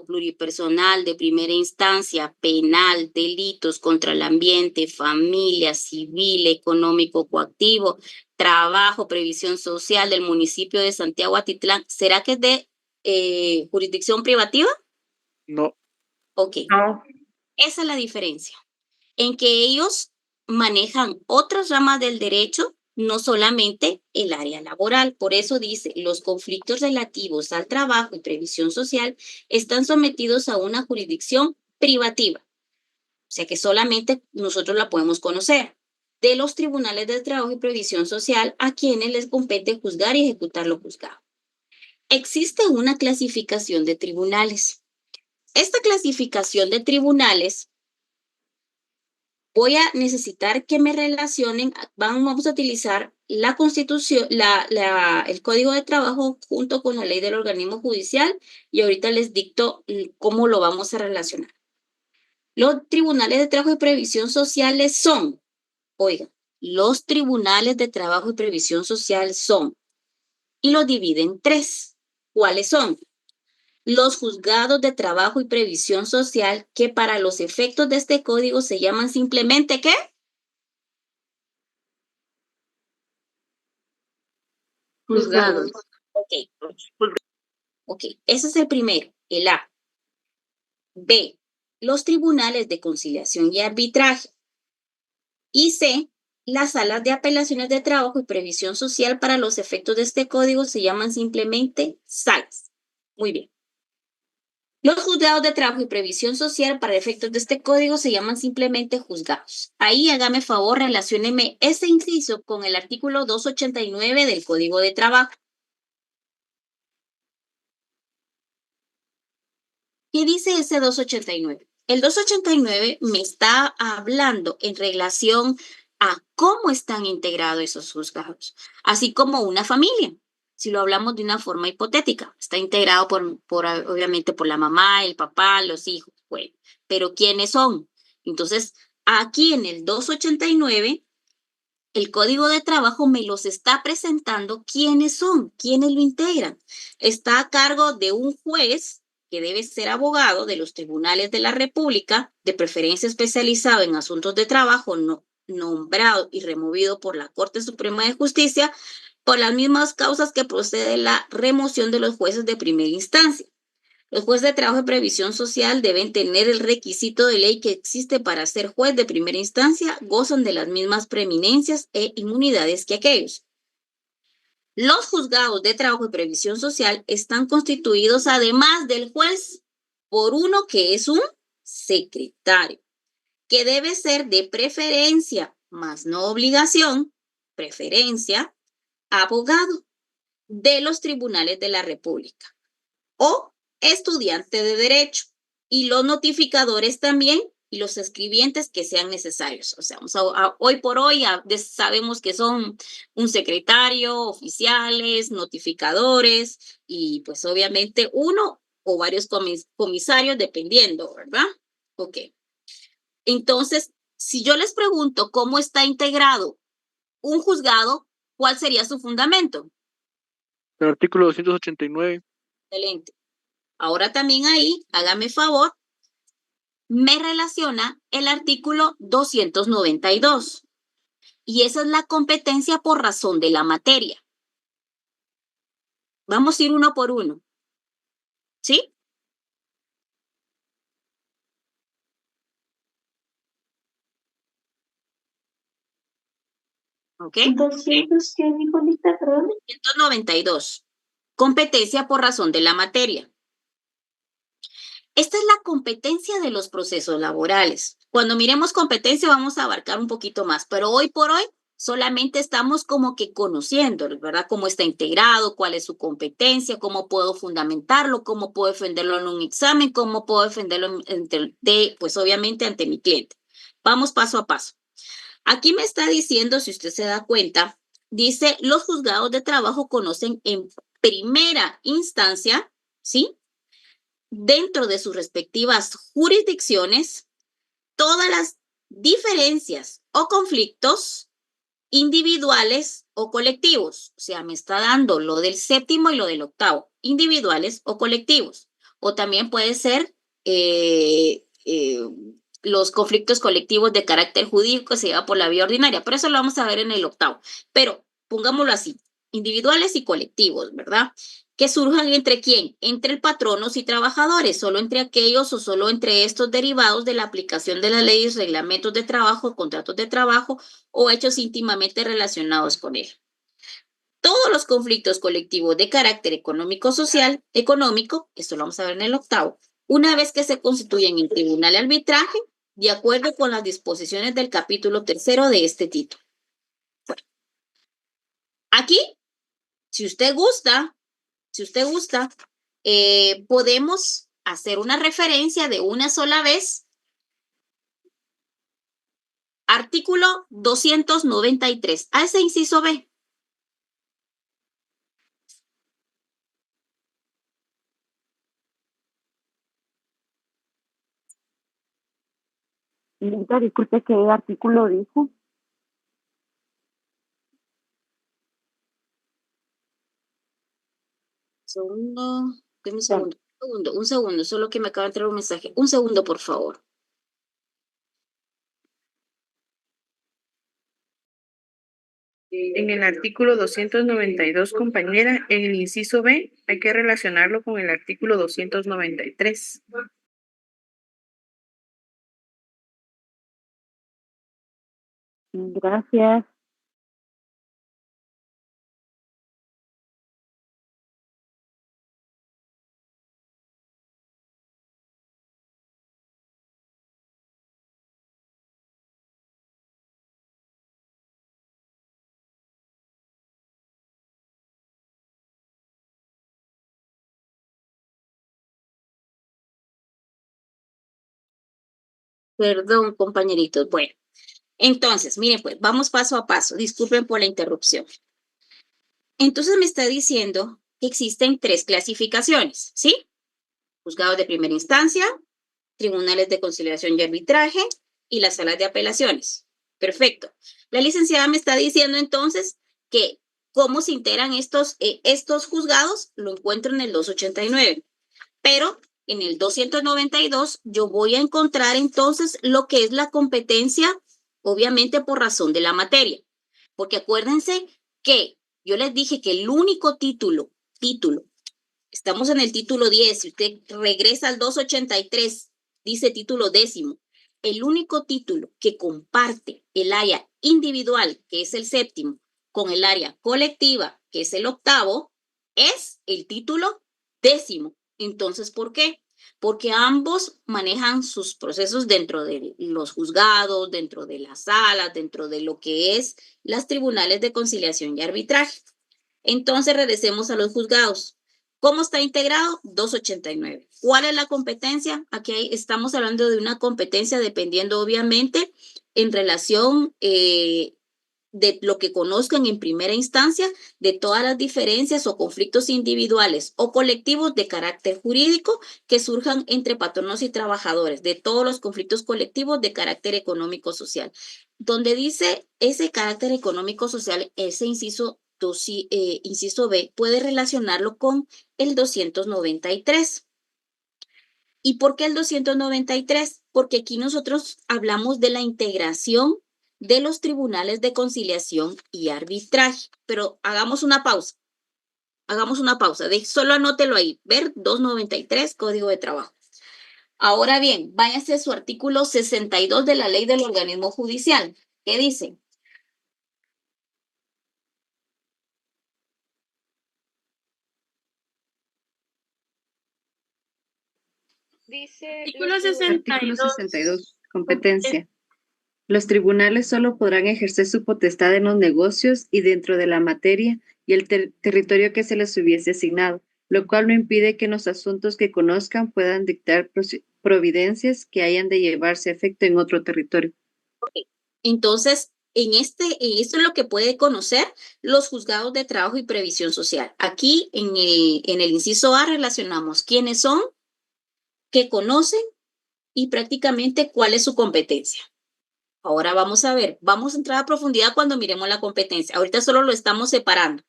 pluripersonal de primera instancia, penal, delitos contra el ambiente, familia, civil, económico, coactivo, trabajo, previsión social del municipio de Santiago Atitlán, ¿será que es de jurisdicción privativa? No. Ok. No. Esa es la diferencia. En que ellos manejan otras ramas del derecho, no solamente el área laboral. Por eso dice, los conflictos relativos al trabajo y previsión social están sometidos a una jurisdicción privativa. O sea que solamente nosotros la podemos conocer. De los tribunales de trabajo y previsión social a quienes les compete juzgar y ejecutar lo juzgado. Existe una clasificación de tribunales. Esta clasificación de tribunales voy a necesitar que me relacionen, vamos a utilizar la Constitución, el Código de Trabajo junto con la ley del organismo judicial y ahorita les dicto cómo lo vamos a relacionar. Los tribunales de trabajo y previsión sociales son, oigan, los tribunales de trabajo y previsión social son, y los dividen en 3. ¿Cuáles son? Los juzgados de trabajo y previsión social, que para los efectos de este código se llaman simplemente, ¿qué? Juzgados. Ok, ese es el primero, el A. B, los tribunales de conciliación y arbitraje. Y C, las salas de apelaciones de trabajo y previsión social para los efectos de este código se llaman simplemente salas. Muy bien. Los juzgados de trabajo y previsión social para efectos de este código se llaman simplemente juzgados. Ahí hágame favor, relacióneme ese inciso con el artículo 289 del Código de Trabajo. ¿Qué dice ese 289? El 289 me está hablando en relación a cómo están integrados esos juzgados, así como una familia. Si lo hablamos de una forma hipotética, está integrado obviamente por la mamá, el papá, los hijos. Bueno, pero ¿quiénes son? Entonces, aquí en el 289, el Código de Trabajo me los está presentando quiénes son, quiénes lo integran. Está a cargo de un juez que debe ser abogado de los tribunales de la República, de preferencia especializado en asuntos de trabajo, nombrado y removido por la Corte Suprema de Justicia, por las mismas causas que procede la remoción de los jueces de primera instancia. Los jueces de trabajo y previsión social deben tener el requisito de ley que existe para ser juez de primera instancia, gozan de las mismas preeminencias e inmunidades que aquellos. Los juzgados de trabajo y previsión social están constituidos, además del juez, por uno que es un secretario, que debe ser de preferencia, más no obligación, preferencia, abogado de los tribunales de la República o estudiante de derecho, y los notificadores también y los escribientes que sean necesarios. O sea, hoy por hoy sabemos que son un secretario, oficiales, notificadores y pues obviamente uno o varios comisarios dependiendo, ¿verdad? Ok. Entonces, si yo les pregunto cómo está integrado un juzgado, ¿cuál sería su fundamento? El artículo 289. Excelente. Ahora también ahí, hágame favor, me relaciona el artículo 292. Y esa es la competencia por razón de la materia. Vamos a ir uno por uno. ¿Sí? ¿Ok? 200, ¿qué dijo Lita? Perdón. 292. Competencia por razón de la materia. Esta es la competencia de los procesos laborales. Cuando miremos competencia vamos a abarcar un poquito más, pero hoy por hoy solamente estamos como que conociendo, ¿verdad? Cómo está integrado, cuál es su competencia, cómo puedo fundamentarlo, cómo puedo defenderlo en un examen, cómo puedo defenderlo pues obviamente ante mi cliente. Vamos paso a paso. Aquí me está diciendo, si usted se da cuenta, dice, los juzgados de trabajo conocen en primera instancia, ¿sí? Dentro de sus respectivas jurisdicciones, todas las diferencias o conflictos individuales o colectivos. O sea, me está dando lo del séptimo y lo del octavo, individuales o colectivos. O también puede ser los conflictos colectivos de carácter jurídico que se lleva por la vía ordinaria. Pero eso lo vamos a ver en el octavo. Pero pongámoslo así, individuales y colectivos, ¿verdad? Que surjan entre quién, entre patronos y trabajadores, solo entre aquellos o solo entre estos derivados de la aplicación de las leyes, reglamentos de trabajo, contratos de trabajo o hechos íntimamente relacionados con él. Todos los conflictos colectivos de carácter económico, esto lo vamos a ver en el octavo, una vez que se constituyen en tribunal de arbitraje, de acuerdo con las disposiciones del capítulo 3 de este título. Bueno, aquí, si usted gusta, podemos hacer una referencia de una sola vez Artículo 293. A ese inciso B. Señorita, disculpe, ¿qué artículo dijo? Deme un segundo, solo que me acaba de entrar un mensaje. Un segundo, por favor. En el artículo 292, compañera, en el inciso B, hay que relacionarlo con el artículo 293. Gracias. Perdón, compañeritos. Bueno, entonces, miren, pues, vamos paso a paso. Disculpen por la interrupción. Entonces me está diciendo que existen 3 clasificaciones, ¿sí? Juzgados de primera instancia, tribunales de conciliación y arbitraje y las salas de apelaciones. Perfecto. La licenciada me está diciendo entonces que cómo se integran estos juzgados, lo encuentro en el 289, pero en el 292 yo voy a encontrar entonces lo que es la competencia, obviamente por razón de la materia, porque acuérdense que yo les dije que el único título, estamos en el título 10, si usted regresa al 283, dice título 10º, el único título que comparte el área individual, que es el 7º, con el área colectiva, que es el 8º, es el título 10º. Entonces, ¿por qué? Porque ambos manejan sus procesos dentro de los juzgados, dentro de las salas, dentro de lo que es las tribunales de conciliación y arbitraje. Entonces, regresemos a los juzgados. ¿Cómo está integrado? 289. ¿Cuál es la competencia? Aquí estamos hablando de una competencia dependiendo, obviamente, en relación de lo que conozcan en primera instancia, de todas las diferencias o conflictos individuales o colectivos de carácter jurídico que surjan entre patronos y trabajadores, de todos los conflictos colectivos de carácter económico-social. Donde dice ese carácter económico-social, ese inciso B, puede relacionarlo con el 293. ¿Y por qué el 293? Porque aquí nosotros hablamos de la integración de los tribunales de conciliación y arbitraje. Pero hagamos una pausa. Solo anótelo ahí. Ver 293, Código de Trabajo. Ahora bien, váyase a su artículo 62 de la Ley del Organismo Judicial. ¿Qué dice? Dice Artículo Artículo 62, competencia. Los tribunales solo podrán ejercer su potestad en los negocios y dentro de la materia y el territorio que se les hubiese asignado, lo cual no impide que en los asuntos que conozcan puedan dictar providencias que hayan de llevarse a efecto en otro territorio. Entonces, esto es lo que puede conocer los juzgados de trabajo y previsión social. Aquí en el inciso A relacionamos quiénes son, qué conocen y prácticamente cuál es su competencia. Ahora vamos a ver, vamos a entrar a profundidad cuando miremos la competencia. Ahorita solo lo estamos separando.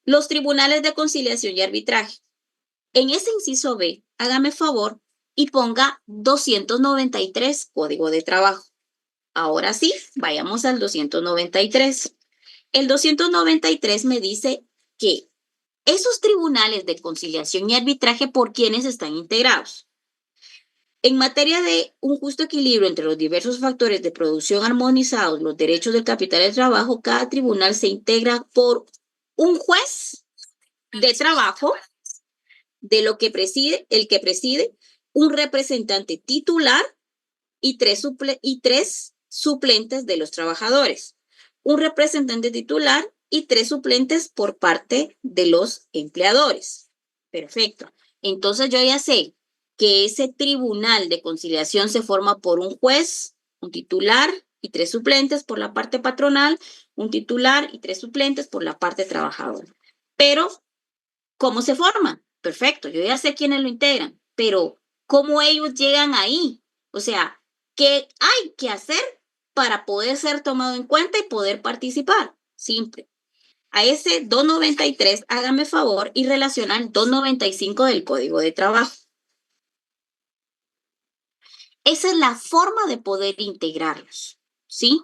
Los tribunales de conciliación y arbitraje. En ese inciso B, hágame favor y ponga 293, Código de Trabajo. Ahora sí, vayamos al 293. El 293 me dice que esos tribunales de conciliación y arbitraje, ¿por quiénes están integrados? En materia de un justo equilibrio entre los diversos factores de producción armonizados, los derechos del capital de trabajo, cada tribunal se integra por un juez de trabajo, el que preside, un representante titular y tres suplentes de los trabajadores, un representante titular y 3 suplentes por parte de los empleadores. Perfecto. Entonces yo ya sé que ese tribunal de conciliación se forma por un juez, un titular y 3 suplentes por la parte patronal, un titular y 3 suplentes por la parte trabajadora. Pero, ¿cómo se forma? Perfecto, yo ya sé quiénes lo integran, pero ¿cómo ellos llegan ahí? O sea, ¿qué hay que hacer para poder ser tomado en cuenta y poder participar? Simple. A ese 293, hágame favor y relaciona el 295 del Código de Trabajo. Esa es la forma de poder integrarlos, ¿sí?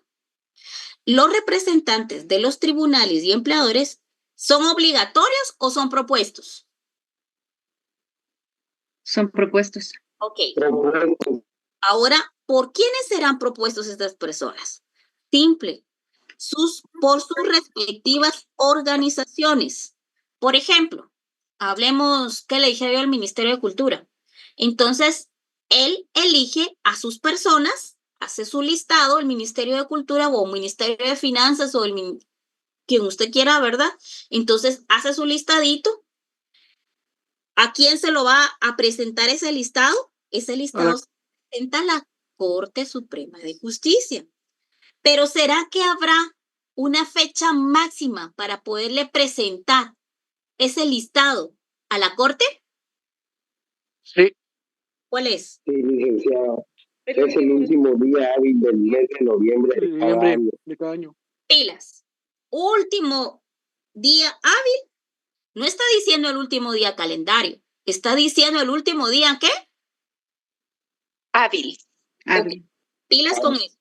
Los representantes de los tribunales y empleadores, ¿son obligatorios o son propuestos? Son propuestos. Ok. Ahora, ¿por quiénes serán propuestos estas personas? Simple. Por sus respectivas organizaciones. Por ejemplo, hablemos, ¿qué le dije yo al Ministerio de Cultura? Entonces, él elige a sus personas, hace su listado, el Ministerio de Cultura o el Ministerio de Finanzas o quien usted quiera, ¿verdad? Entonces, hace su listadito. ¿A quién se lo va a presentar ese listado? Ese listado se presenta a la Corte Suprema de Justicia. Pero ¿será que habrá una fecha máxima para poderle presentar ese listado a la Corte? Sí. ¿Cuál es? Sí, licenciada. Es el último día hábil del mes de noviembre de cada año. Pilas. Último día hábil. No está diciendo el último día calendario. Está diciendo el último día, ¿qué? Hábil. Okay. Pilas con eso.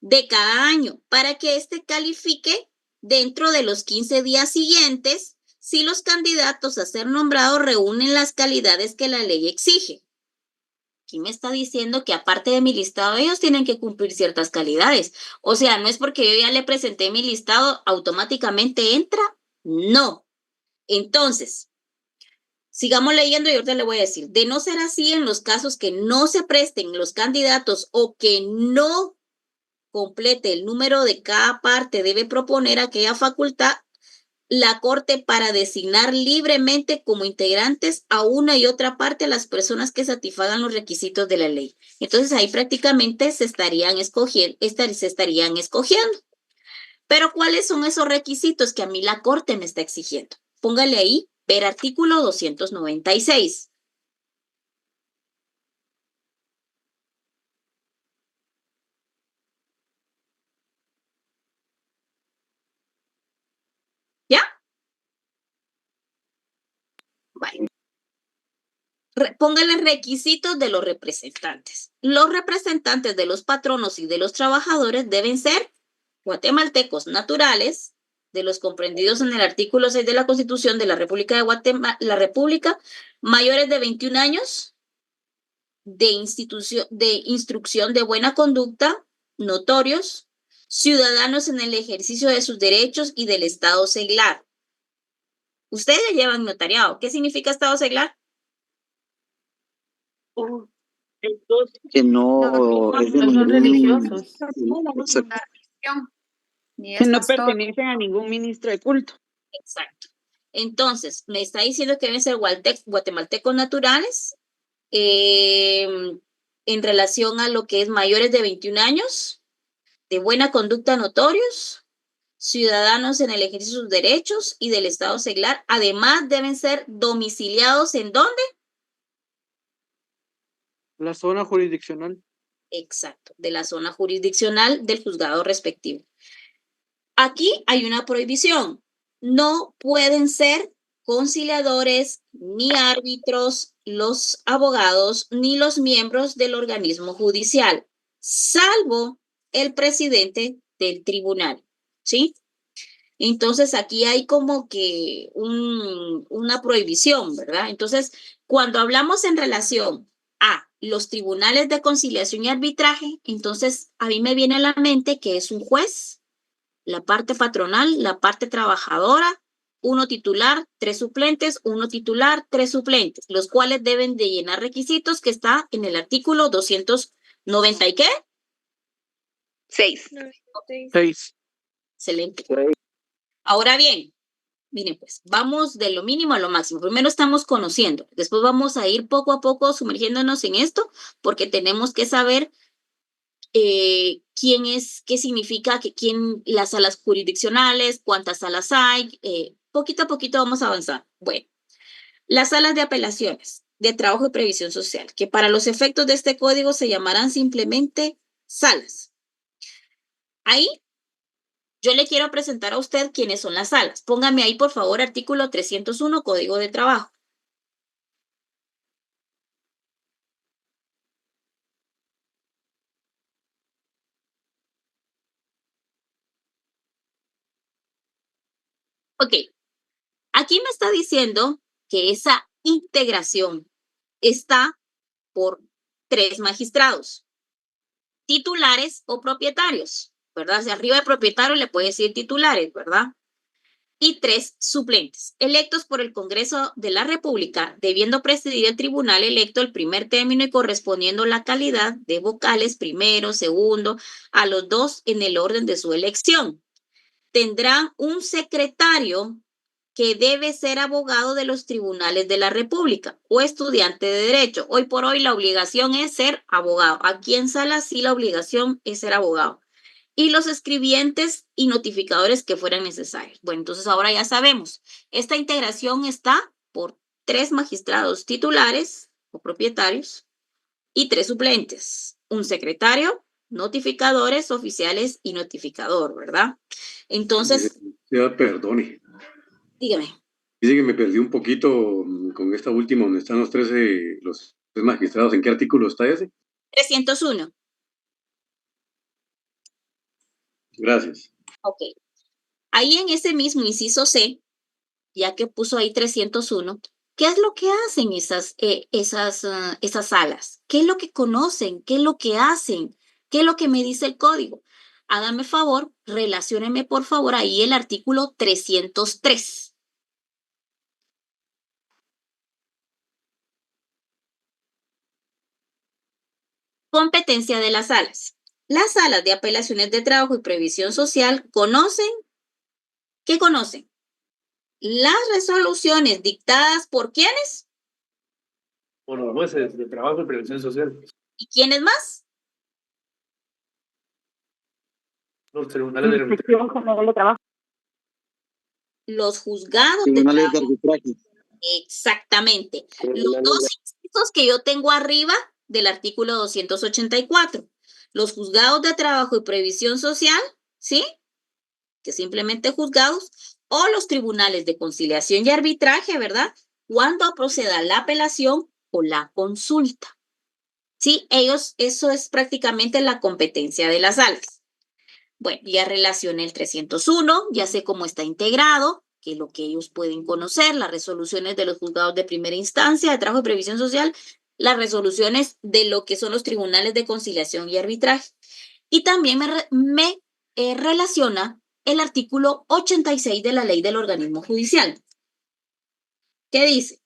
De cada año, para que éste califique dentro de los 15 días siguientes si los candidatos a ser nombrados reúnen las calidades que la ley exige. Aquí me está diciendo que aparte de mi listado, ellos tienen que cumplir ciertas calidades. O sea, no es porque yo ya le presenté mi listado, automáticamente entra. No. Entonces, sigamos leyendo y ahorita le voy a decir, de no ser así en los casos que no se presten los candidatos o que no complete el número de cada parte, debe proponer aquella facultad la Corte para designar libremente como integrantes a una y otra parte a las personas que satisfagan los requisitos de la ley. Entonces ahí prácticamente se estarían escogiendo. Pero ¿cuáles son esos requisitos que a mí la Corte me está exigiendo? Póngale ahí, ver artículo 296. ¿Ya? Bueno. Póngale requisitos de los representantes. Los representantes de los patronos y de los trabajadores deben ser guatemaltecos naturales, de los comprendidos en el artículo 6 de la Constitución de la República de Guatemala, la República, mayores de 21 años, de instrucción de buena conducta, notorios, ciudadanos en el ejercicio de sus derechos y del Estado seglar. Ustedes ya llevan notariado. ¿Qué significa Estado seglar? Que no es de son religiosos. Que no pertenecen a ningún ministro de culto. Exacto. Entonces, me está diciendo que deben ser guatemaltecos naturales en relación a lo que es mayores de 21 años, de buena conducta notorios, ciudadanos en el ejercicio de sus derechos y del Estado seglar. Además, deben ser domiciliados ¿en dónde? La zona jurisdiccional. Exacto, de la zona jurisdiccional del juzgado respectivo. Aquí hay una prohibición. No pueden ser conciliadores ni árbitros los abogados ni los miembros del organismo judicial, salvo el presidente del tribunal, ¿sí? Entonces aquí hay como que una prohibición, ¿verdad? Entonces, cuando hablamos en relación a los tribunales de conciliación y arbitraje, entonces a mí me viene a la mente que es un juez, la parte patronal, la parte trabajadora, uno titular, 3 suplentes, uno titular, 3 suplentes, los cuales deben de llenar requisitos que está en el artículo 290 ¿y qué? 6. Excelente. Ahora bien, miren pues, vamos de lo mínimo a lo máximo. Primero estamos conociendo, después vamos a ir poco a poco sumergiéndonos en esto porque tenemos que saber qué significa, las salas jurisdiccionales, cuántas salas hay, poquito a poquito vamos a avanzar. Bueno, las salas de apelaciones de trabajo y previsión social, que para los efectos de este código se llamarán simplemente salas. Ahí yo le quiero presentar a usted quiénes son las salas. Póngame ahí, por favor, artículo 301, Código de Trabajo. Ok, aquí me está diciendo que esa integración está por 3 magistrados, titulares o propietarios, ¿verdad? Hacia arriba de propietario le puede decir titulares, ¿verdad? Y 3 suplentes, electos por el Congreso de la República, debiendo presidir el tribunal electo el primer término y correspondiendo la calidad de vocales primero, segundo, a los 2 en el orden de su elección. Tendrán un secretario que debe ser abogado de los tribunales de la República o estudiante de Derecho. Hoy por hoy la obligación es ser abogado. Aquí en Sala sí la obligación es ser abogado. Y los escribientes y notificadores que fueran necesarios. Bueno, entonces ahora ya sabemos, esta integración está por 3 magistrados titulares o propietarios y 3 suplentes. Un secretario, notificadores, oficiales y notificador, ¿verdad? Entonces, Perdone. dígame. Dice que me perdí un poquito con esta última, donde están los 3 magistrados. ¿En qué artículo está ese? 301. Gracias. Ok. Ahí en ese mismo inciso C, ya que puso ahí 301, ¿qué es lo que hacen esas salas? ¿Qué es lo que conocen? ¿Qué es lo que hacen? ¿Qué es lo que me dice el código? Hágame favor, relacióneme por favor ahí el artículo 303. Competencia de las salas. Las salas de apelaciones de trabajo y previsión social conocen, ¿qué conocen? Las resoluciones dictadas por ¿quiénes? Por los jueces de trabajo y previsión social. ¿Y quiénes más? Los tribunales de Inspección General de Trabajo. Los juzgados Tribunales de de arbitraje. Exactamente. Los 2 incisos que yo tengo arriba del artículo 284. Los juzgados de trabajo y previsión social, ¿sí? Que simplemente juzgados, o los tribunales de conciliación y arbitraje, ¿verdad? Cuando proceda la apelación o la consulta. Sí, eso es prácticamente la competencia de las salas. Bueno, ya relacioné el 301, ya sé cómo está integrado, que es lo que ellos pueden conocer, las resoluciones de los juzgados de primera instancia de trabajo y previsión social, las resoluciones de lo que son los tribunales de conciliación y arbitraje. Y también me relaciona el artículo 86 de la ley del organismo judicial. ¿Qué dice?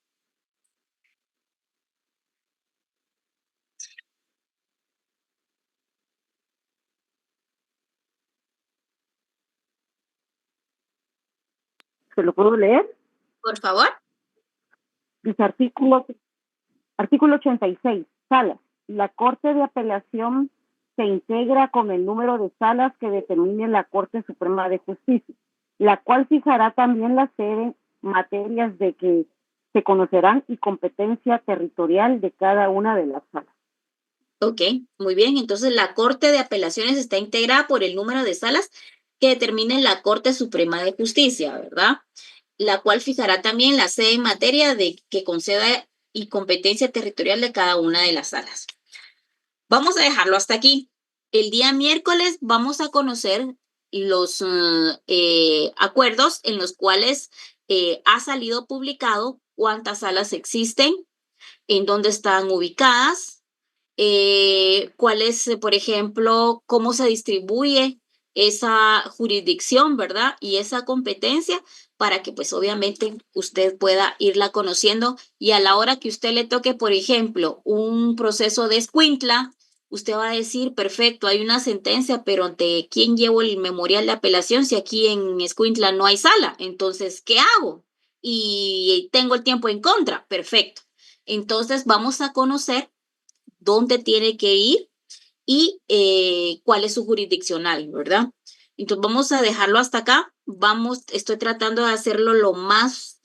¿Se lo puedo leer? Por favor. Dice artículo 86, salas. La Corte de Apelación se integra con el número de salas que determine la Corte Suprema de Justicia, la cual fijará también la sede, materias de que se conocerán y competencia territorial de cada una de las salas. Ok, muy bien. Entonces, la Corte de Apelaciones está integrada por el número de salas que determine la Corte Suprema de Justicia, ¿verdad? La cual fijará también la sede en materia de que conceda y competencia territorial de cada una de las salas. Vamos a dejarlo hasta aquí. El día miércoles vamos a conocer los acuerdos en los cuales ha salido publicado cuántas salas existen, en dónde están ubicadas, cuál es, por ejemplo, cómo se distribuye esa jurisdicción, ¿verdad? Y esa competencia para que pues obviamente usted pueda irla conociendo y a la hora que usted le toque, por ejemplo, un proceso de escuintla, usted va a decir, perfecto, hay una sentencia, pero ¿ante quién llevo el memorial de apelación si aquí en escuintla no hay sala? Entonces, ¿qué hago? Y tengo el tiempo en contra, perfecto. Entonces, vamos a conocer dónde tiene que ir y cuál es su jurisdiccional, ¿verdad? Entonces vamos a dejarlo hasta acá. Estoy tratando de hacerlo lo más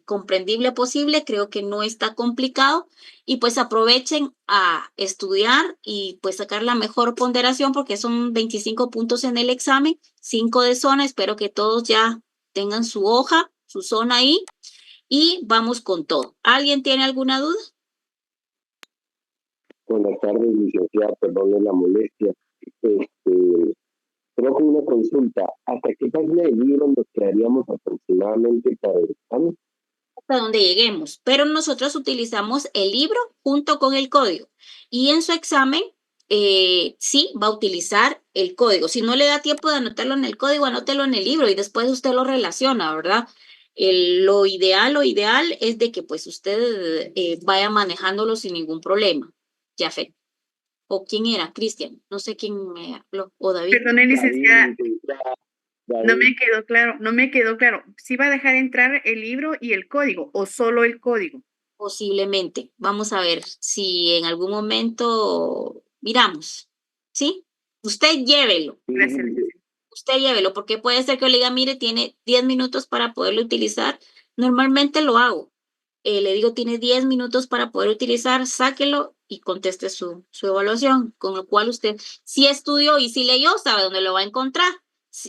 comprendible posible. Creo que no está complicado. Y pues aprovechen a estudiar y pues sacar la mejor ponderación porque son 25 puntos en el examen, 5 de zona. Espero que todos ya tengan su hoja, su zona ahí. Y vamos con todo. ¿Alguien tiene alguna duda? Buenas tardes, licenciada, perdone la molestia. Creo que una consulta, ¿hasta qué página del libro nos quedaríamos aproximadamente para el examen? Hasta donde lleguemos, pero nosotros utilizamos el libro junto con el código y en su examen sí va a utilizar el código. Si no le da tiempo de anotarlo en el código, anótelo en el libro y después usted lo relaciona, ¿verdad? Lo ideal es de que pues usted vaya manejándolo sin ningún problema. Jafet. ¿O quién era? Cristian. No sé quién me habló. ¿O David? Perdone, licenciada. David. No me quedó claro. ¿Sí va a dejar entrar el libro y el código o solo el código? Posiblemente. Vamos a ver si en algún momento miramos. ¿Sí? Usted llévelo. Gracias. Usted llévelo, porque puede ser que le diga, mire, tiene 10 minutos para poderlo utilizar. Normalmente lo hago. Le digo, tiene 10 minutos para poder utilizar, sáquelo y conteste su evaluación, con lo cual usted sí estudió y sí leyó, sabe dónde lo va a encontrar.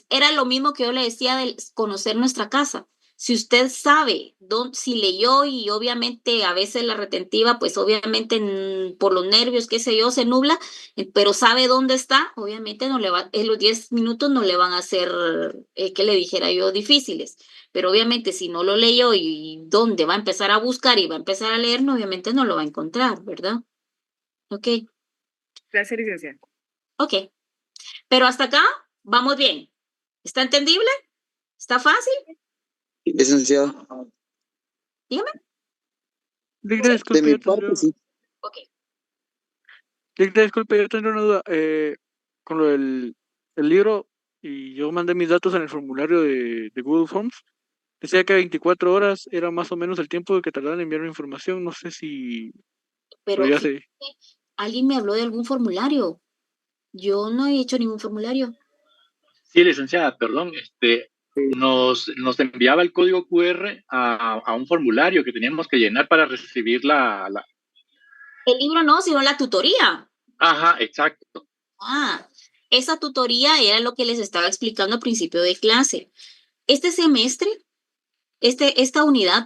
Era lo mismo que yo le decía de conocer nuestra casa. Si usted sabe si leyó y obviamente a veces la retentiva, pues obviamente por los nervios, qué sé yo, se nubla, pero sabe dónde está, obviamente no le va, en los 10 minutos no le van a hacer, que le dijera yo, difíciles. Pero obviamente si no lo leyó y dónde va a empezar a buscar y va a empezar a leer, no, obviamente no lo va a encontrar, ¿verdad? Ok. Gracias, licenciada. Ok. Pero hasta acá vamos bien. ¿Está entendible? ¿Está fácil? Licenciado. Dígame. Disculpe, De mi parte, sí. Ok. Disculpe, yo tendré una duda. Con lo del el libro, y yo mandé mis datos en el formulario de Google Forms. Decía que 24 horas era más o menos el tiempo que tardaban en enviarme información. No sé si... Pero ya fíjate, alguien me habló de algún formulario. Yo no he hecho ningún formulario. Sí, licenciada, perdón. Nos enviaba el código QR a un formulario que teníamos que llenar para recibir El libro no, sino la tutoría. Ajá, exacto. Esa tutoría era lo que les estaba explicando al principio de clase. Este semestre, esta unidad,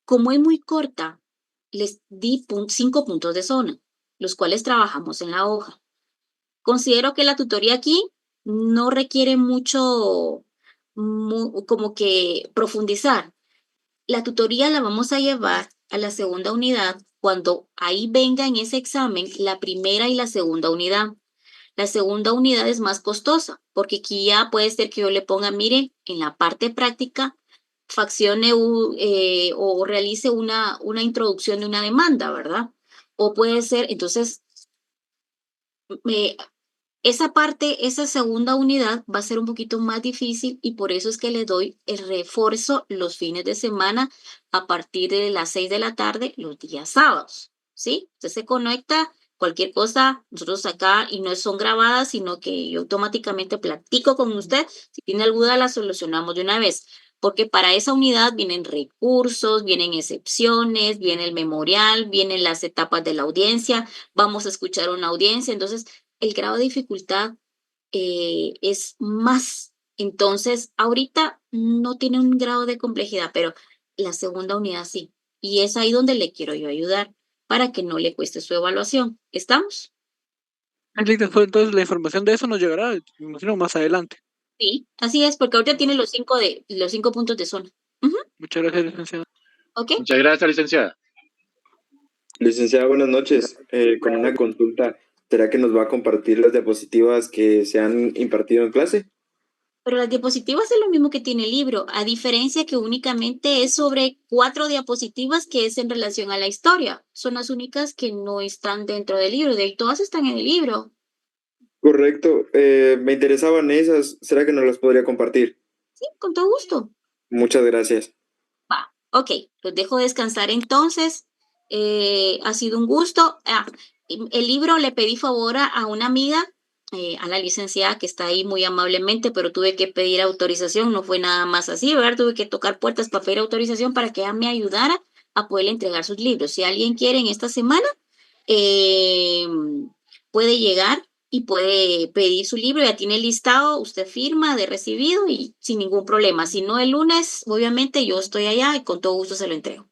como es muy corta, les di 5 puntos de zona, los cuales trabajamos en la hoja. Considero que la tutoría aquí no requiere mucho, como que profundizar. La tutoría la vamos a llevar a la segunda unidad cuando ahí venga en ese examen la primera y la segunda unidad. La segunda unidad es más costosa porque aquí ya puede ser que yo le ponga, mire, en la parte práctica, faccione o realice una introducción de una demanda, ¿verdad? O puede ser, entonces, esa parte, esa segunda unidad va a ser un poquito más difícil y por eso es que le doy el refuerzo los fines de semana a partir de las 6 de la tarde, los días sábados, ¿sí? Usted se conecta, cualquier cosa, nosotros acá, y no son grabadas, sino que yo automáticamente platico con usted. Si tiene alguna duda, la solucionamos de una vez, porque para esa unidad vienen recursos, vienen excepciones, viene el memorial, vienen las etapas de la audiencia, vamos a escuchar una audiencia, entonces el grado de dificultad es más. Entonces, ahorita no tiene un grado de complejidad, pero la segunda unidad sí. Y es ahí donde le quiero yo ayudar para que no le cueste su evaluación. ¿Estamos? Entonces la información de eso nos llegará, me imagino, más adelante. Sí, así es, porque ahorita tiene los 5 puntos de zona. Muchas gracias, licenciada. ¿Ok? Muchas gracias, licenciada. Licenciada, buenas noches. Con una consulta, ¿será que nos va a compartir las diapositivas que se han impartido en clase? Pero las diapositivas es lo mismo que tiene el libro, a diferencia que únicamente es sobre 4 diapositivas que es en relación a la historia. Son las únicas que no están dentro del libro, de ahí todas están en el libro. Correcto. Me interesaban esas. ¿Será que nos las podría compartir? Sí, con todo gusto. Muchas gracias. Ok, los dejo descansar entonces. Ha sido un gusto. el libro le pedí favor a una amiga, a la licenciada que está ahí muy amablemente, pero tuve que pedir autorización, no fue nada más así, ¿verdad? Tuve que tocar puertas para pedir autorización para que ella me ayudara a poderle entregar sus libros. Si alguien quiere en esta semana, puede llegar y puede pedir su libro, ya tiene el listado, usted firma de recibido y sin ningún problema. Si no, el lunes, obviamente yo estoy allá y con todo gusto se lo entrego.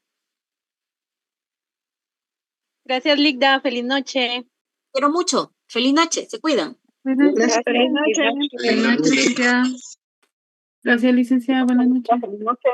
Gracias, Ligda. Feliz noche. Quiero mucho. Feliz noche. Se cuidan. Buenas noches. Feliz noche. Gracias, licenciada. Buenas noches. Feliz noche.